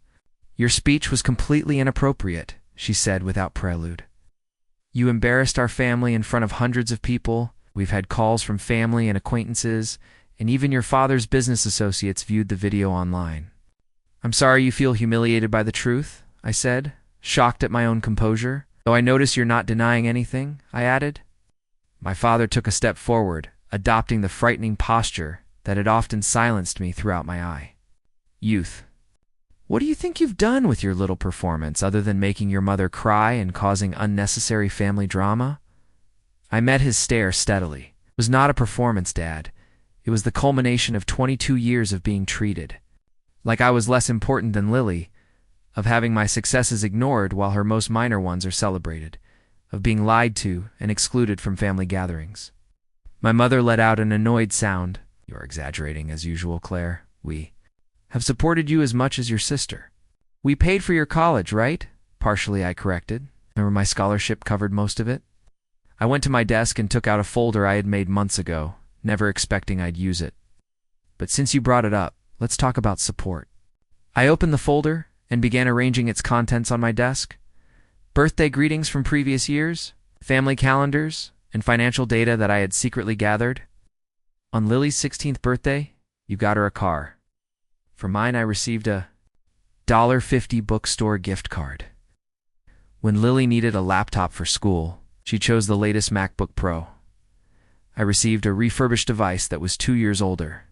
Your speech was completely inappropriate, she said without prelude. You embarrassed our family in front of hundreds of people. We've had calls from family and acquaintances, and even your father's business associates viewed the video online. I'm sorry you feel humiliated by the truth, I said, shocked at my own composure. Though I notice you're not denying anything, I added. My father took a step forward, adopting the frightening posture that had often silenced me throughout my eye. Youth. What do you think you've done with your little performance other than making your mother cry and causing unnecessary family drama? I met his stare steadily. It was not a performance, Dad. It was the culmination of 22 years of being treated like I was less important than Lily, of having my successes ignored while her most minor ones are celebrated, of being lied to and excluded from family gatherings. My mother let out an annoyed sound. You're exaggerating as usual, Claire. We have supported you as much as your sister. We paid for your college, right? Partially, I corrected. Remember my scholarship covered most of it? I went to my desk and took out a folder I had made months ago, never expecting I'd use it. But since you brought it up, let's talk about support. I opened the folder and began arranging its contents on my desk. Birthday greetings from previous years, family calendars, and financial data that I had secretly gathered. On Lily's 16th birthday, you got her a car. For mine, I received a $50 bookstore gift card. When Lily needed a laptop for school, she chose the latest MacBook Pro. I received a refurbished device that was 2 years older.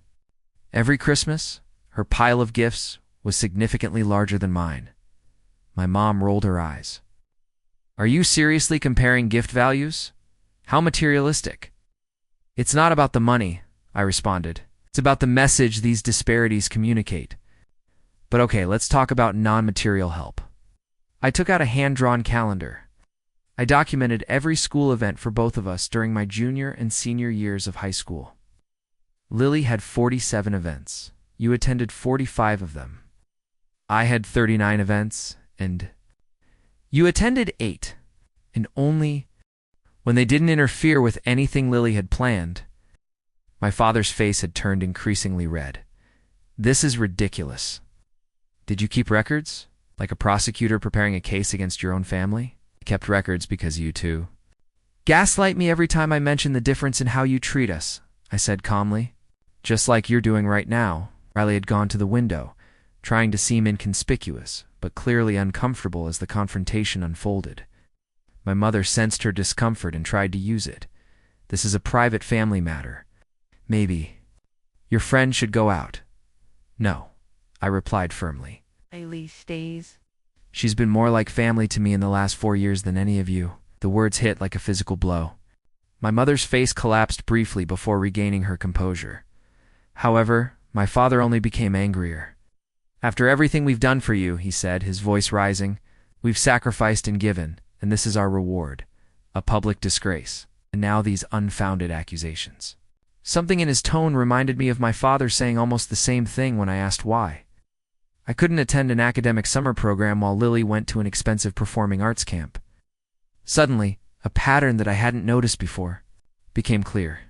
Every Christmas, her pile of gifts was significantly larger than mine. My mom rolled her eyes. Are you seriously comparing gift values? How materialistic. It's not about the money, I responded. It's about the message these disparities communicate. But okay, let's talk about non-material help. I took out a hand-drawn calendar. I documented every school event for both of us during my junior and senior years of high school. Lily had 47 events. You attended 45 of them. I had 39 events, and you attended 8. And only when they didn't interfere with anything Lily had planned. My father's face had turned increasingly red. This is ridiculous. Did you keep records? Like a prosecutor preparing a case against your own family? I kept records because you too. Gaslight me every time I mention the difference in how you treat us, I said calmly. Just like you're doing right now. Riley had gone to the window, trying to seem inconspicuous, but clearly uncomfortable as the confrontation unfolded. My mother sensed her discomfort and tried to use it. This is a private family matter. Maybe your friend should go out. No, I replied firmly. Lily stays. She's been more like family to me in the last 4 years than any of you. The words hit like a physical blow. My mother's face collapsed briefly before regaining her composure. However, my father only became angrier. After everything we've done for you, he said, his voice rising, we've sacrificed and given, and this is our reward, a public disgrace, and now these unfounded accusations. Something in his tone reminded me of my father saying almost the same thing when I asked why. I couldn't attend an academic summer program while Lily went to an expensive performing arts camp. Suddenly, a pattern that I hadn't noticed before became clear.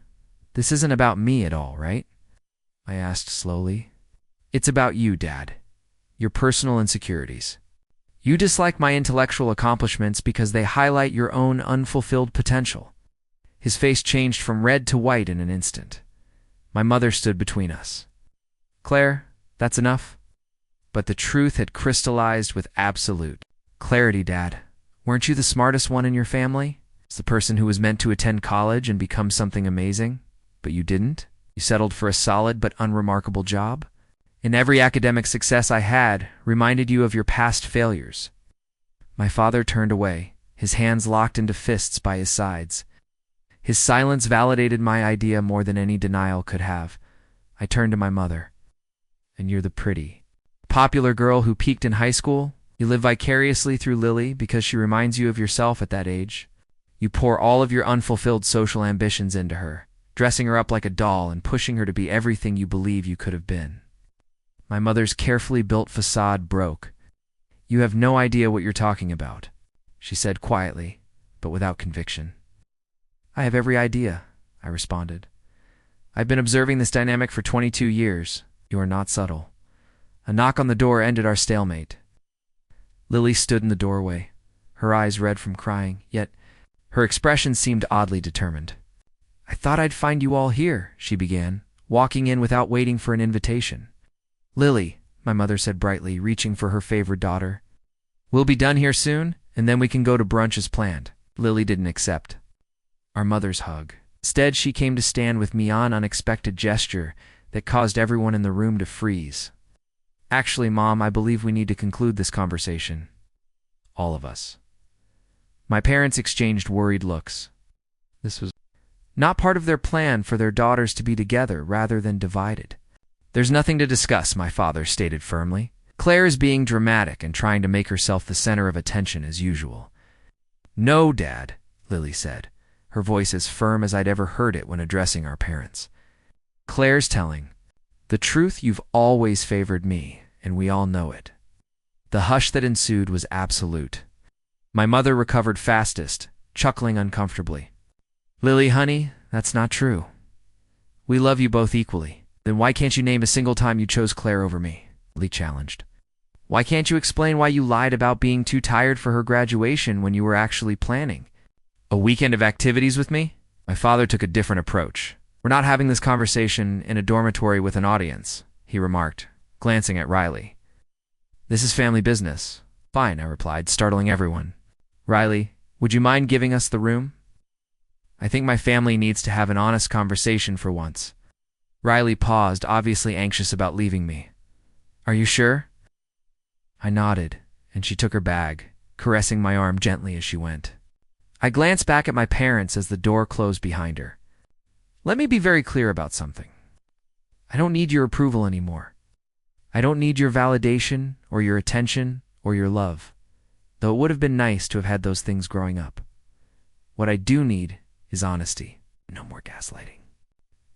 This isn't about me at all, right? I asked slowly. It's about you, Dad. Your personal insecurities. You dislike my intellectual accomplishments because they highlight your own unfulfilled potential. His face changed from red to white in an instant. My mother stood between us. Claire, that's enough. But the truth had crystallized with absolute clarity, Dad. Weren't you the smartest one in your family? As the person who was meant to attend college and become something amazing? But you didn't? You settled for a solid but unremarkable job? And every academic success I had reminded you of your past failures. My father turned away, his hands locked into fists by his sides. His silence validated my idea more than any denial could have. I turned to my mother. And you're the pretty, popular girl who peaked in high school? You live vicariously through Lily because she reminds you of yourself at that age? You pour all of your unfulfilled social ambitions into her, dressing her up like a doll and pushing her to be everything you believe you could have been. My mother's carefully built facade broke. You have no idea what you're talking about, she said quietly, but without conviction. I have every idea, I responded. I've been observing this dynamic for 22 years. You are not subtle. A knock on the door ended our stalemate. Lily stood in the doorway, her eyes red from crying, yet her expression seemed oddly determined. I thought I'd find you all here, she began, walking in without waiting for an invitation. Lily, my mother said brightly, reaching for her favorite daughter. We'll be done here soon, and then we can go to brunch as planned. Lily didn't accept our mother's hug. Instead, she came to stand with me on an unexpected gesture that caused everyone in the room to freeze. Actually, Mom, I believe we need to conclude this conversation. All of us. My parents exchanged worried looks. This was not part of their plan for their daughters to be together rather than divided. There's nothing to discuss, my father stated firmly. Claire is being dramatic and trying to make herself the center of attention as usual. No, Dad, Lily said, her voice as firm as I'd ever heard it when addressing our parents. Claire's telling the truth. You've always favored me, and we all know it. The hush that ensued was absolute. My mother recovered fastest, chuckling uncomfortably. Lily, honey, that's not true. We love you both equally. Then why can't you name a single time you chose Claire over me? Lily challenged. Why can't you explain why you lied about being too tired for her graduation when you were actually planning a weekend of activities with me? My father took a different approach. We're not having this conversation in a dormitory with an audience, he remarked, glancing at Riley. This is family business. Fine, I replied, startling everyone. Riley, would you mind giving us the room? I think my family needs to have an honest conversation for once. Riley paused, obviously anxious about leaving me. Are you sure? I nodded, and she took her bag, caressing my arm gently as she went. I glanced back at my parents as the door closed behind her. Let me be very clear about something. I don't need your approval anymore. I don't need your validation or your attention or your love, though it would have been nice to have had those things growing up. What I do need is honesty. No more gaslighting.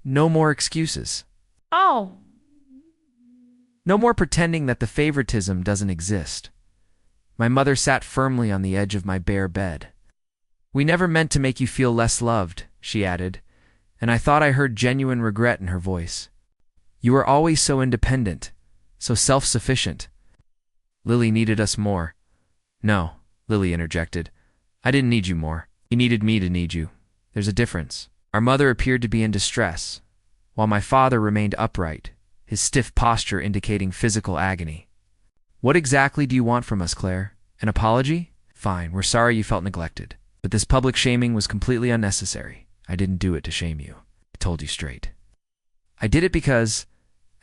No more excuses. Oh. No more pretending that the favoritism doesn't exist. My mother sat firmly on the edge of my bare bed. We never meant to make you feel less loved, she added, and I thought I heard genuine regret in her voice. You were always so independent, so self-sufficient. Lily needed us more. No, Lily interjected. I didn't need you more. You needed me to need you. There's a difference. Our mother appeared to be in distress, while my father remained upright, his stiff posture indicating physical agony. What exactly do you want from us, Claire? An apology? Fine, we're sorry you felt neglected. But this public shaming was completely unnecessary. I didn't do it to shame you. I told you straight. I did it because,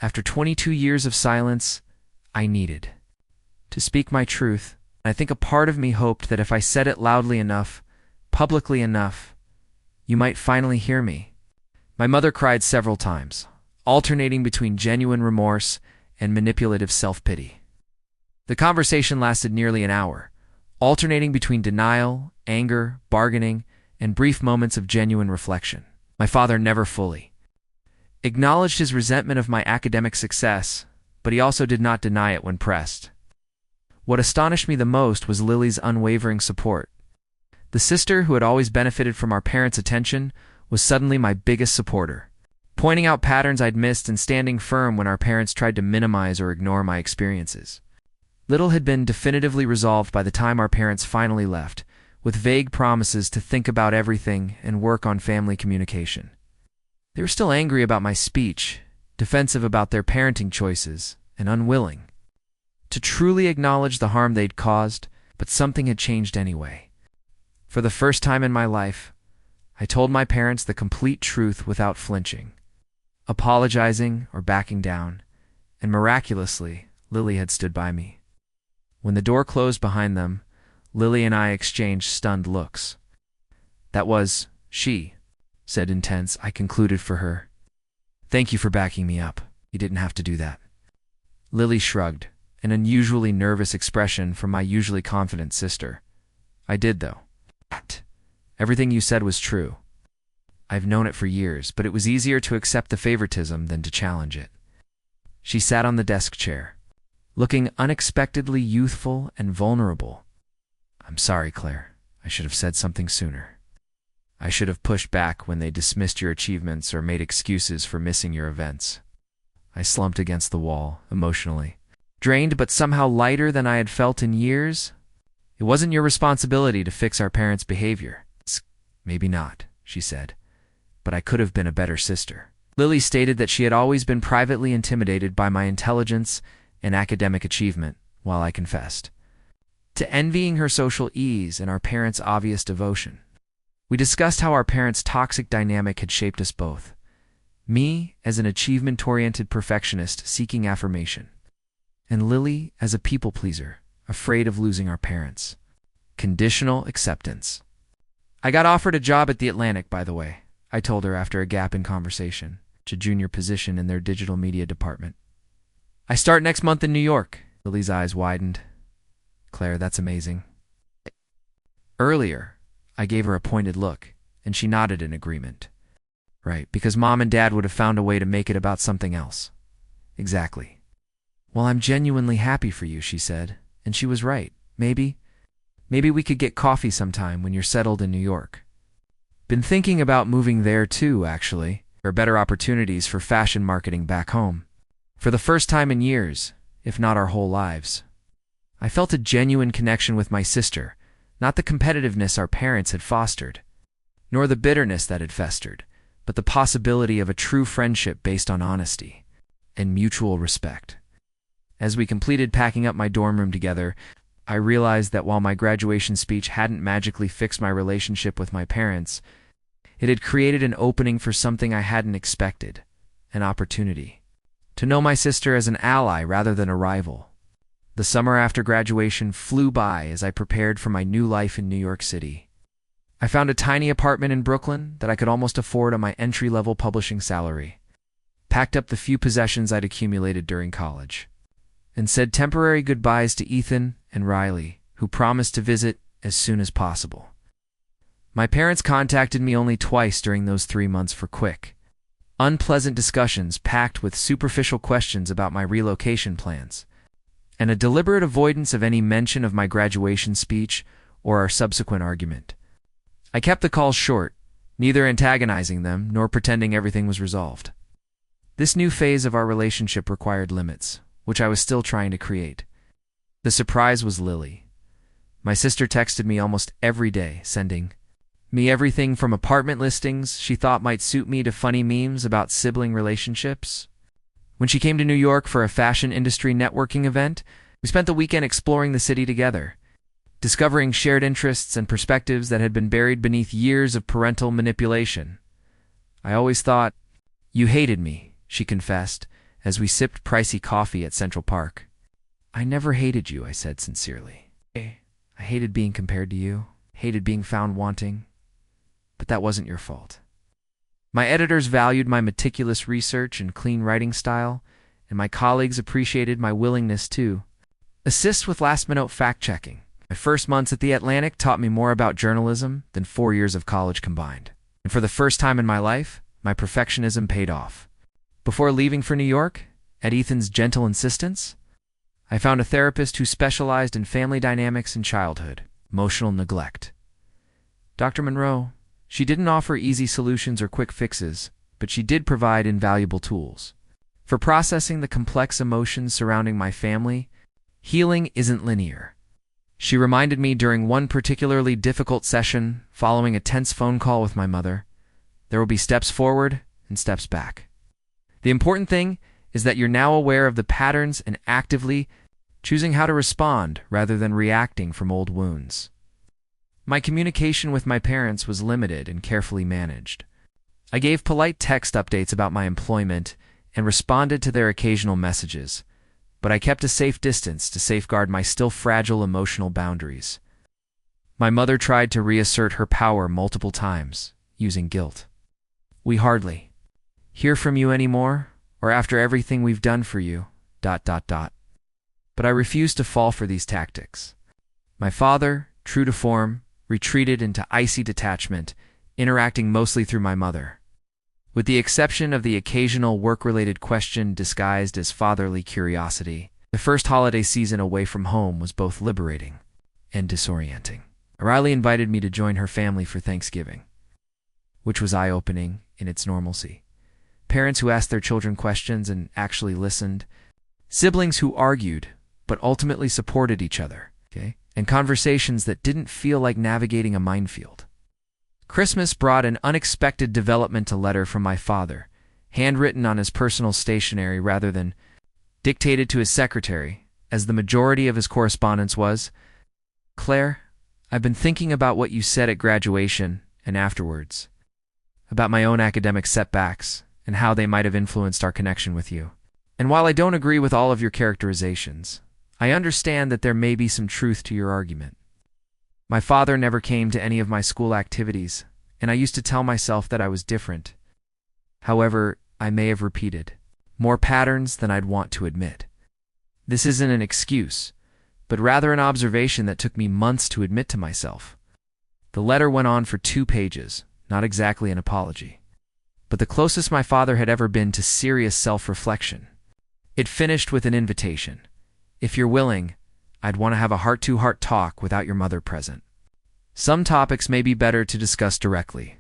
after 22 years of silence, I needed to speak my truth. And I think a part of me hoped that if I said it loudly enough, publicly enough, you might finally hear me. My mother cried several times, alternating between genuine remorse and manipulative self-pity. The conversation lasted nearly an hour, alternating between denial, anger, bargaining, and brief moments of genuine reflection. My father never fully acknowledged his resentment of my academic success, but he also did not deny it when pressed. What astonished me the most was Lily's unwavering support. The sister who had always benefited from our parents' attention was suddenly my biggest supporter, pointing out patterns I'd missed and standing firm when our parents tried to minimize or ignore my experiences. Little had been definitively resolved by the time our parents finally left, with vague promises to think about everything and work on family communication. They were still angry about my speech, defensive about their parenting choices, and unwilling to truly acknowledge the harm they'd caused, but something had changed anyway. For the first time in my life, I told my parents the complete truth without flinching, apologizing or backing down, and miraculously, Lily had stood by me. When the door closed behind them, Lily and I exchanged stunned looks. That was, she said intense, I concluded for her. Thank you for backing me up. You didn't have to do that. Lily shrugged, an unusually nervous expression from my usually confident sister. I did, though. Everything you said was true. I've known it for years, but it was easier to accept the favoritism than to challenge it. She sat on the desk chair, looking unexpectedly youthful and vulnerable. I'm sorry, Claire. I should have said something sooner. I should have pushed back when they dismissed your achievements or made excuses for missing your events. I slumped against the wall, emotionally. Drained but somehow lighter than I had felt in years. It wasn't your responsibility to fix our parents' behavior. Maybe not, she said, but I could have been a better sister. Lily stated that she had always been privately intimidated by my intelligence and academic achievement, while I confessed to envying her social ease and our parents' obvious devotion. We discussed how our parents' toxic dynamic had shaped us both. Me as an achievement-oriented perfectionist seeking affirmation, and Lily as a people-pleaser, afraid of losing our parents. Conditional acceptance. I got offered a job at The Atlantic, by the way, I told her after a gap in conversation, a junior position in their digital media department. I start next month in New York. Lily's eyes widened. Claire, that's amazing. Earlier, I gave her a pointed look, and she nodded in agreement. Right, because Mom and Dad would have found a way to make it about something else. Exactly. Well, I'm genuinely happy for you, she said, and she was right. Maybe we could get coffee sometime when you're settled in New York. Been thinking about moving there too, actually. There are better opportunities for fashion marketing back home. For the first time in years, if not our whole lives. I felt a genuine connection with my sister, not the competitiveness our parents had fostered, nor the bitterness that had festered, but the possibility of a true friendship based on honesty and mutual respect. As we completed packing up my dorm room together, I realized that while my graduation speech hadn't magically fixed my relationship with my parents, it had created an opening for something I hadn't expected, an opportunity to know my sister as an ally rather than a rival. The summer after graduation flew by as I prepared for my new life in New York City. I found a tiny apartment in Brooklyn that I could almost afford on my entry-level publishing salary, packed up the few possessions I'd accumulated during college, and said temporary goodbyes to Ethan and Riley, who promised to visit as soon as possible. My parents contacted me only twice during those 3 months for quick, unpleasant discussions packed with superficial questions about my relocation plans, and a deliberate avoidance of any mention of my graduation speech or our subsequent argument. I kept the calls short, neither antagonizing them nor pretending everything was resolved. This new phase of our relationship required limits, which I was still trying to create. The surprise was Lily. My sister texted me almost every day, sending me everything from apartment listings she thought might suit me to funny memes about sibling relationships. When she came to New York for a fashion industry networking event, we spent the weekend exploring the city together, discovering shared interests and perspectives that had been buried beneath years of parental manipulation. I always thought, "You hated me," she confessed, as we sipped pricey coffee at Central Park. "I never hated you," I said sincerely. I hated being compared to you, hated being found wanting, but that wasn't your fault. My editors valued my meticulous research and clean writing style, and my colleagues appreciated my willingness to assist with last-minute fact-checking. My first months at The Atlantic taught me more about journalism than 4 years of college combined. And for the first time in my life, my perfectionism paid off. Before leaving for New York, at Ethan's gentle insistence, I found a therapist who specialized in family dynamics and childhood, emotional neglect. Dr. Monroe, she didn't offer easy solutions or quick fixes, but she did provide invaluable tools. For processing the complex emotions surrounding my family, healing isn't linear. She reminded me during one particularly difficult session following a tense phone call with my mother, there will be steps forward and steps back. The important thing is that you're now aware of the patterns and actively choosing how to respond rather than reacting from old wounds. My communication with my parents was limited and carefully managed. I gave polite text updates about my employment and responded to their occasional messages, but I kept a safe distance to safeguard my still fragile emotional boundaries. My mother tried to reassert her power multiple times, using guilt. We hardly hear from you anymore, or after everything we've done for you, ... But I refused to fall for these tactics. My father, true to form, retreated into icy detachment, interacting mostly through my mother. With the exception of the occasional work-related question disguised as fatherly curiosity, the first holiday season away from home was both liberating and disorienting. Riley invited me to join her family for Thanksgiving, which was eye-opening in its normalcy. Parents who asked their children questions and actually listened, siblings who argued but ultimately supported each other, and conversations that didn't feel like navigating a minefield. Christmas brought an unexpected developmental letter from my father, handwritten on his personal stationery rather than dictated to his secretary, as the majority of his correspondence was. Claire, I've been thinking about what you said at graduation and afterwards, about my own academic setbacks and how they might have influenced our connection with you. And while I don't agree with all of your characterizations, I understand that there may be some truth to your argument. My father never came to any of my school activities, and I used to tell myself that I was different. However, I may have repeated more patterns than I'd want to admit. This isn't an excuse, but rather an observation that took me months to admit to myself. The letter went on for 2 pages, not exactly an apology, but the closest my father had ever been to serious self-reflection. It finished with an invitation. If you're willing, I'd want to have a heart-to-heart talk without your mother present. Some topics may be better to discuss directly.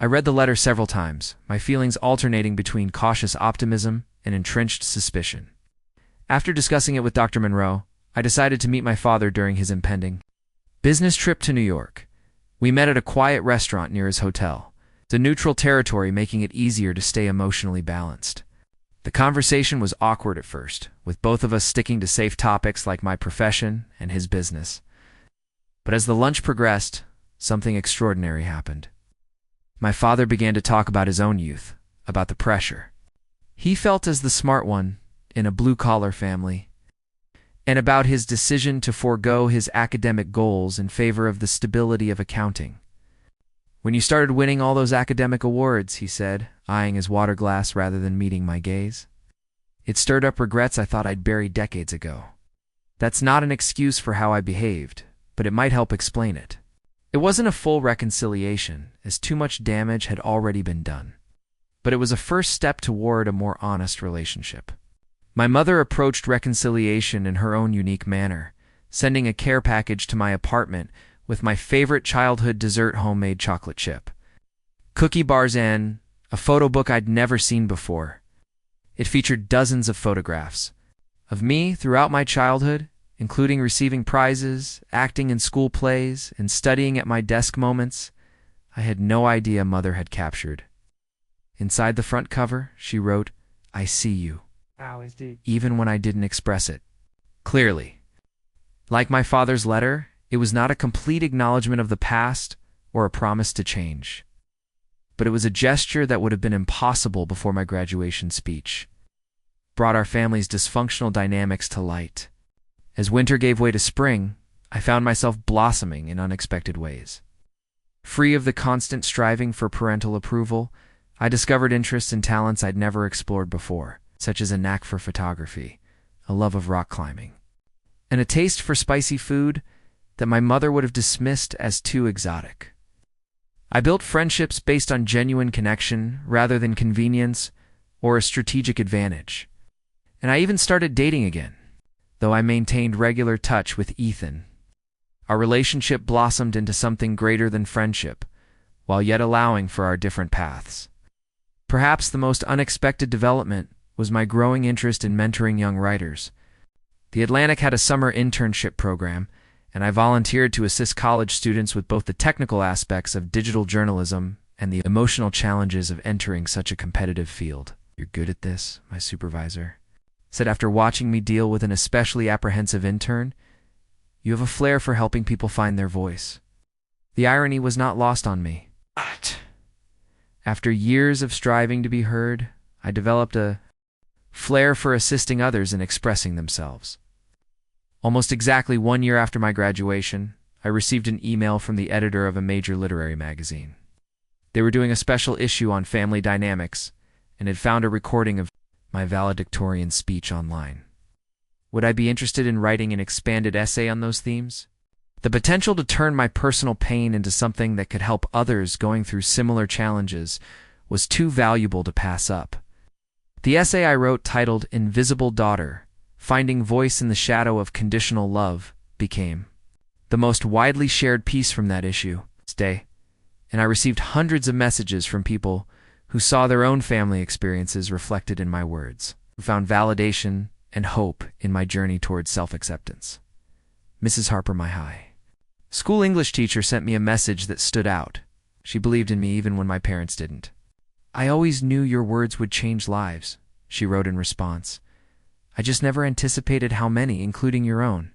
I read the letter several times, my feelings alternating between cautious optimism and entrenched suspicion. After discussing it with Dr. Monroe, I decided to meet my father during his impending business trip to New York. We met at a quiet restaurant near his hotel, the neutral territory making it easier to stay emotionally balanced. The conversation was awkward at first, with both of us sticking to safe topics like my profession and his business. But as the lunch progressed, something extraordinary happened. My father began to talk about his own youth, about the pressure he felt as the smart one in a blue-collar family, and about his decision to forego his academic goals in favor of the stability of accounting. When you started winning all those academic awards, he said, eyeing his water glass rather than meeting my gaze, it stirred up regrets I thought I'd buried decades ago. That's not an excuse for how I behaved, but it might help explain it. It wasn't a full reconciliation, as too much damage had already been done. But it was a first step toward a more honest relationship. My mother approached reconciliation in her own unique manner, sending a care package to my apartment with my favorite childhood dessert, homemade chocolate chip, cookie bars, and a photo book I'd never seen before. It featured dozens of photographs of me throughout my childhood, including receiving prizes, acting in school plays, and studying at my desk moments I had no idea Mother had captured. Inside the front cover, she wrote, "I see you," even when I didn't express it clearly. Like my father's letter, it was not a complete acknowledgement of the past or a promise to change. But it was a gesture that would have been impossible before my graduation speech. Brought our family's dysfunctional dynamics to light. As winter gave way to spring, I found myself blossoming in unexpected ways. Free of the constant striving for parental approval, I discovered interests and talents I'd never explored before, such as a knack for photography, a love of rock climbing, and a taste for spicy food that my mother would have dismissed as too exotic. I built friendships based on genuine connection rather than convenience or a strategic advantage. And I even started dating again, though I maintained regular touch with Ethan. Our relationship blossomed into something greater than friendship, while yet allowing for our different paths. Perhaps the most unexpected development was my growing interest in mentoring young writers. The Atlantic had a summer internship program, and I volunteered to assist college students with both the technical aspects of digital journalism and the emotional challenges of entering such a competitive field. "You're good at this," my supervisor said after watching me deal with an especially apprehensive intern. "You have a flair for helping people find their voice." The irony was not lost on me. After years of striving to be heard, I developed a flair for assisting others in expressing themselves. Almost exactly 1 year after my graduation, I received an email from the editor of a major literary magazine. They were doing a special issue on family dynamics, and had found a recording of my valedictorian speech online. Would I be interested in writing an expanded essay on those themes? The potential to turn my personal pain into something that could help others going through similar challenges was too valuable to pass up. The essay I wrote, titled Invisible Daughter, Finding Voice in the Shadow of Conditional Love, became the most widely shared piece from that issue today, and I received hundreds of messages from people who saw their own family experiences reflected in my words, who found validation and hope in my journey towards self-acceptance. Mrs. Harper, my high school English teacher, sent me a message that stood out. She believed in me even when my parents didn't. "I always knew your words would change lives," she wrote in response. "I just never anticipated how many, including your own."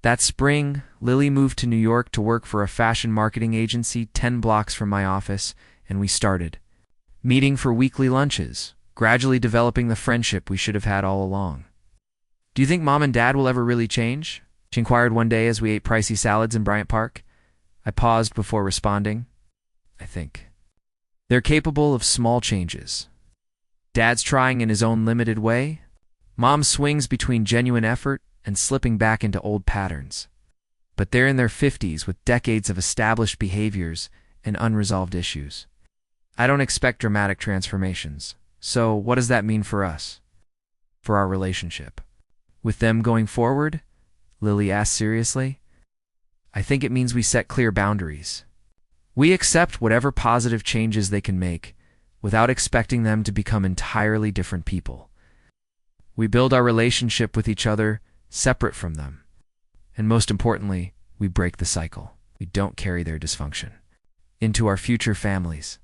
That spring, Lily moved to New York to work for a fashion marketing agency 10 blocks from my office, and we started meeting for weekly lunches, gradually developing the friendship we should have had all along. "Do you think Mom and Dad will ever really change?" she inquired one day as we ate pricey salads in Bryant Park. I paused before responding. "I think they're capable of small changes. Dad's trying in his own limited way. Mom swings between genuine effort and slipping back into old patterns. But they're in their 50s with decades of established behaviors and unresolved issues. I don't expect dramatic transformations. So what does that mean for us? For our relationship? With them going forward?" Lily asked seriously. "I think it means we set clear boundaries. We accept whatever positive changes they can make without expecting them to become entirely different people. We build our relationship with each other separate from them. And most importantly, we break the cycle. We don't carry their dysfunction into our future families."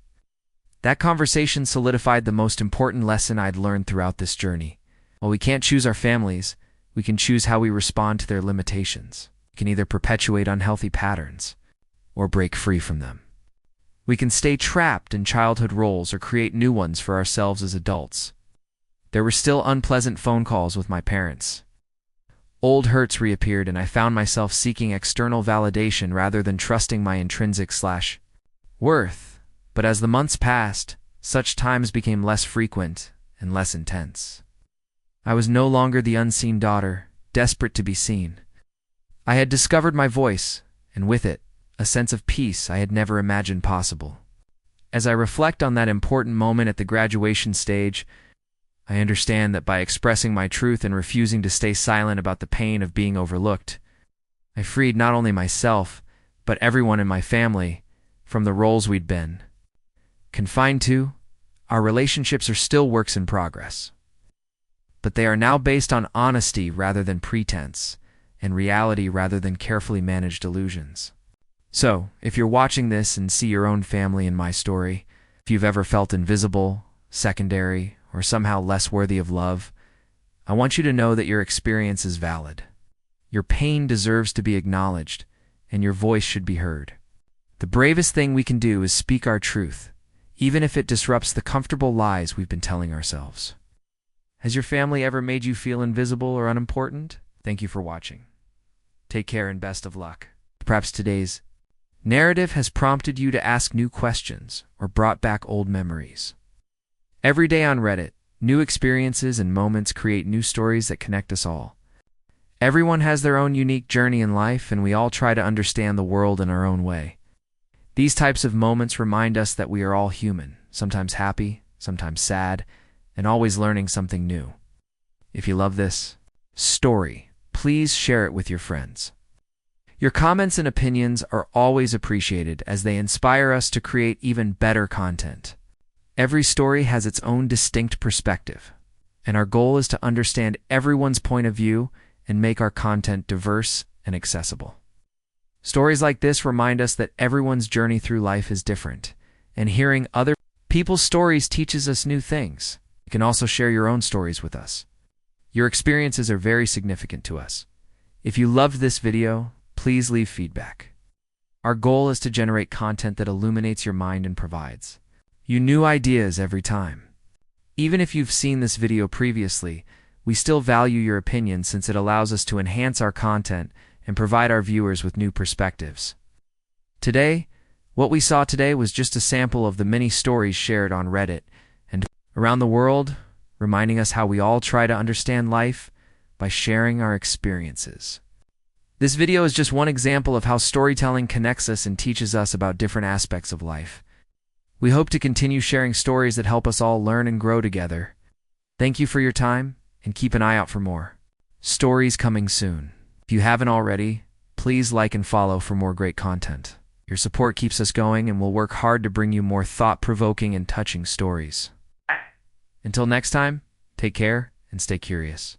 That conversation solidified the most important lesson I'd learned throughout this journey. While we can't choose our families, we can choose how we respond to their limitations. We can either perpetuate unhealthy patterns or break free from them. We can stay trapped in childhood roles or create new ones for ourselves as adults. There were still unpleasant phone calls with my parents. Old hurts reappeared, and I found myself seeking external validation rather than trusting my intrinsic worth. But as the months passed, such times became less frequent and less intense. I was no longer the unseen daughter, desperate to be seen. I had discovered my voice, and with it, a sense of peace I had never imagined possible. As I reflect on that important moment at the graduation stage, I understand that by expressing my truth and refusing to stay silent about the pain of being overlooked, I freed not only myself, but everyone in my family from the roles we'd been confined to. Our relationships are still works in progress, but they are now based on honesty rather than pretense, and reality rather than carefully managed illusions. So, if you're watching this and see your own family in my story, if you've ever felt invisible, secondary, or somehow less worthy of love, I want you to know that your experience is valid. Your pain deserves to be acknowledged, and your voice should be heard. The bravest thing we can do is speak our truth, even if it disrupts the comfortable lies we've been telling ourselves. Has your family ever made you feel invisible or unimportant? Thank you for watching. Take care and best of luck. Perhaps today's narrative has prompted you to ask new questions or brought back old memories. Every day on Reddit, new experiences and moments create new stories that connect us all. Everyone has their own unique journey in life, and we all try to understand the world in our own way. These types of moments remind us that we are all human, sometimes happy, sometimes sad, and always learning something new. If you love this story, please share it with your friends. Your comments and opinions are always appreciated as they inspire us to create even better content. Every story has its own distinct perspective, and our goal is to understand everyone's point of view and make our content diverse and accessible. Stories like this remind us that everyone's journey through life is different, and hearing other people's stories teaches us new things. You can also share your own stories with us. Your experiences are very significant to us. If you loved this video, please leave feedback. Our goal is to generate content that illuminates your mind and provides you new ideas every time. Even if you've seen this video previously, we still value your opinion since it allows us to enhance our content and provide our viewers with new perspectives. Today, what we saw today was just a sample of the many stories shared on Reddit, and a around the world, reminding us how we all try to understand life by sharing our experiences. This video is just one example of how storytelling connects us and teaches us about different aspects of life. We hope to continue sharing stories that help us all learn and grow together. Thank you for your time, and keep an eye out for more stories coming soon. If you haven't already, please like and follow for more great content. Your support keeps us going, and we'll work hard to bring you more thought-provoking and touching stories. Until next time, take care and stay curious.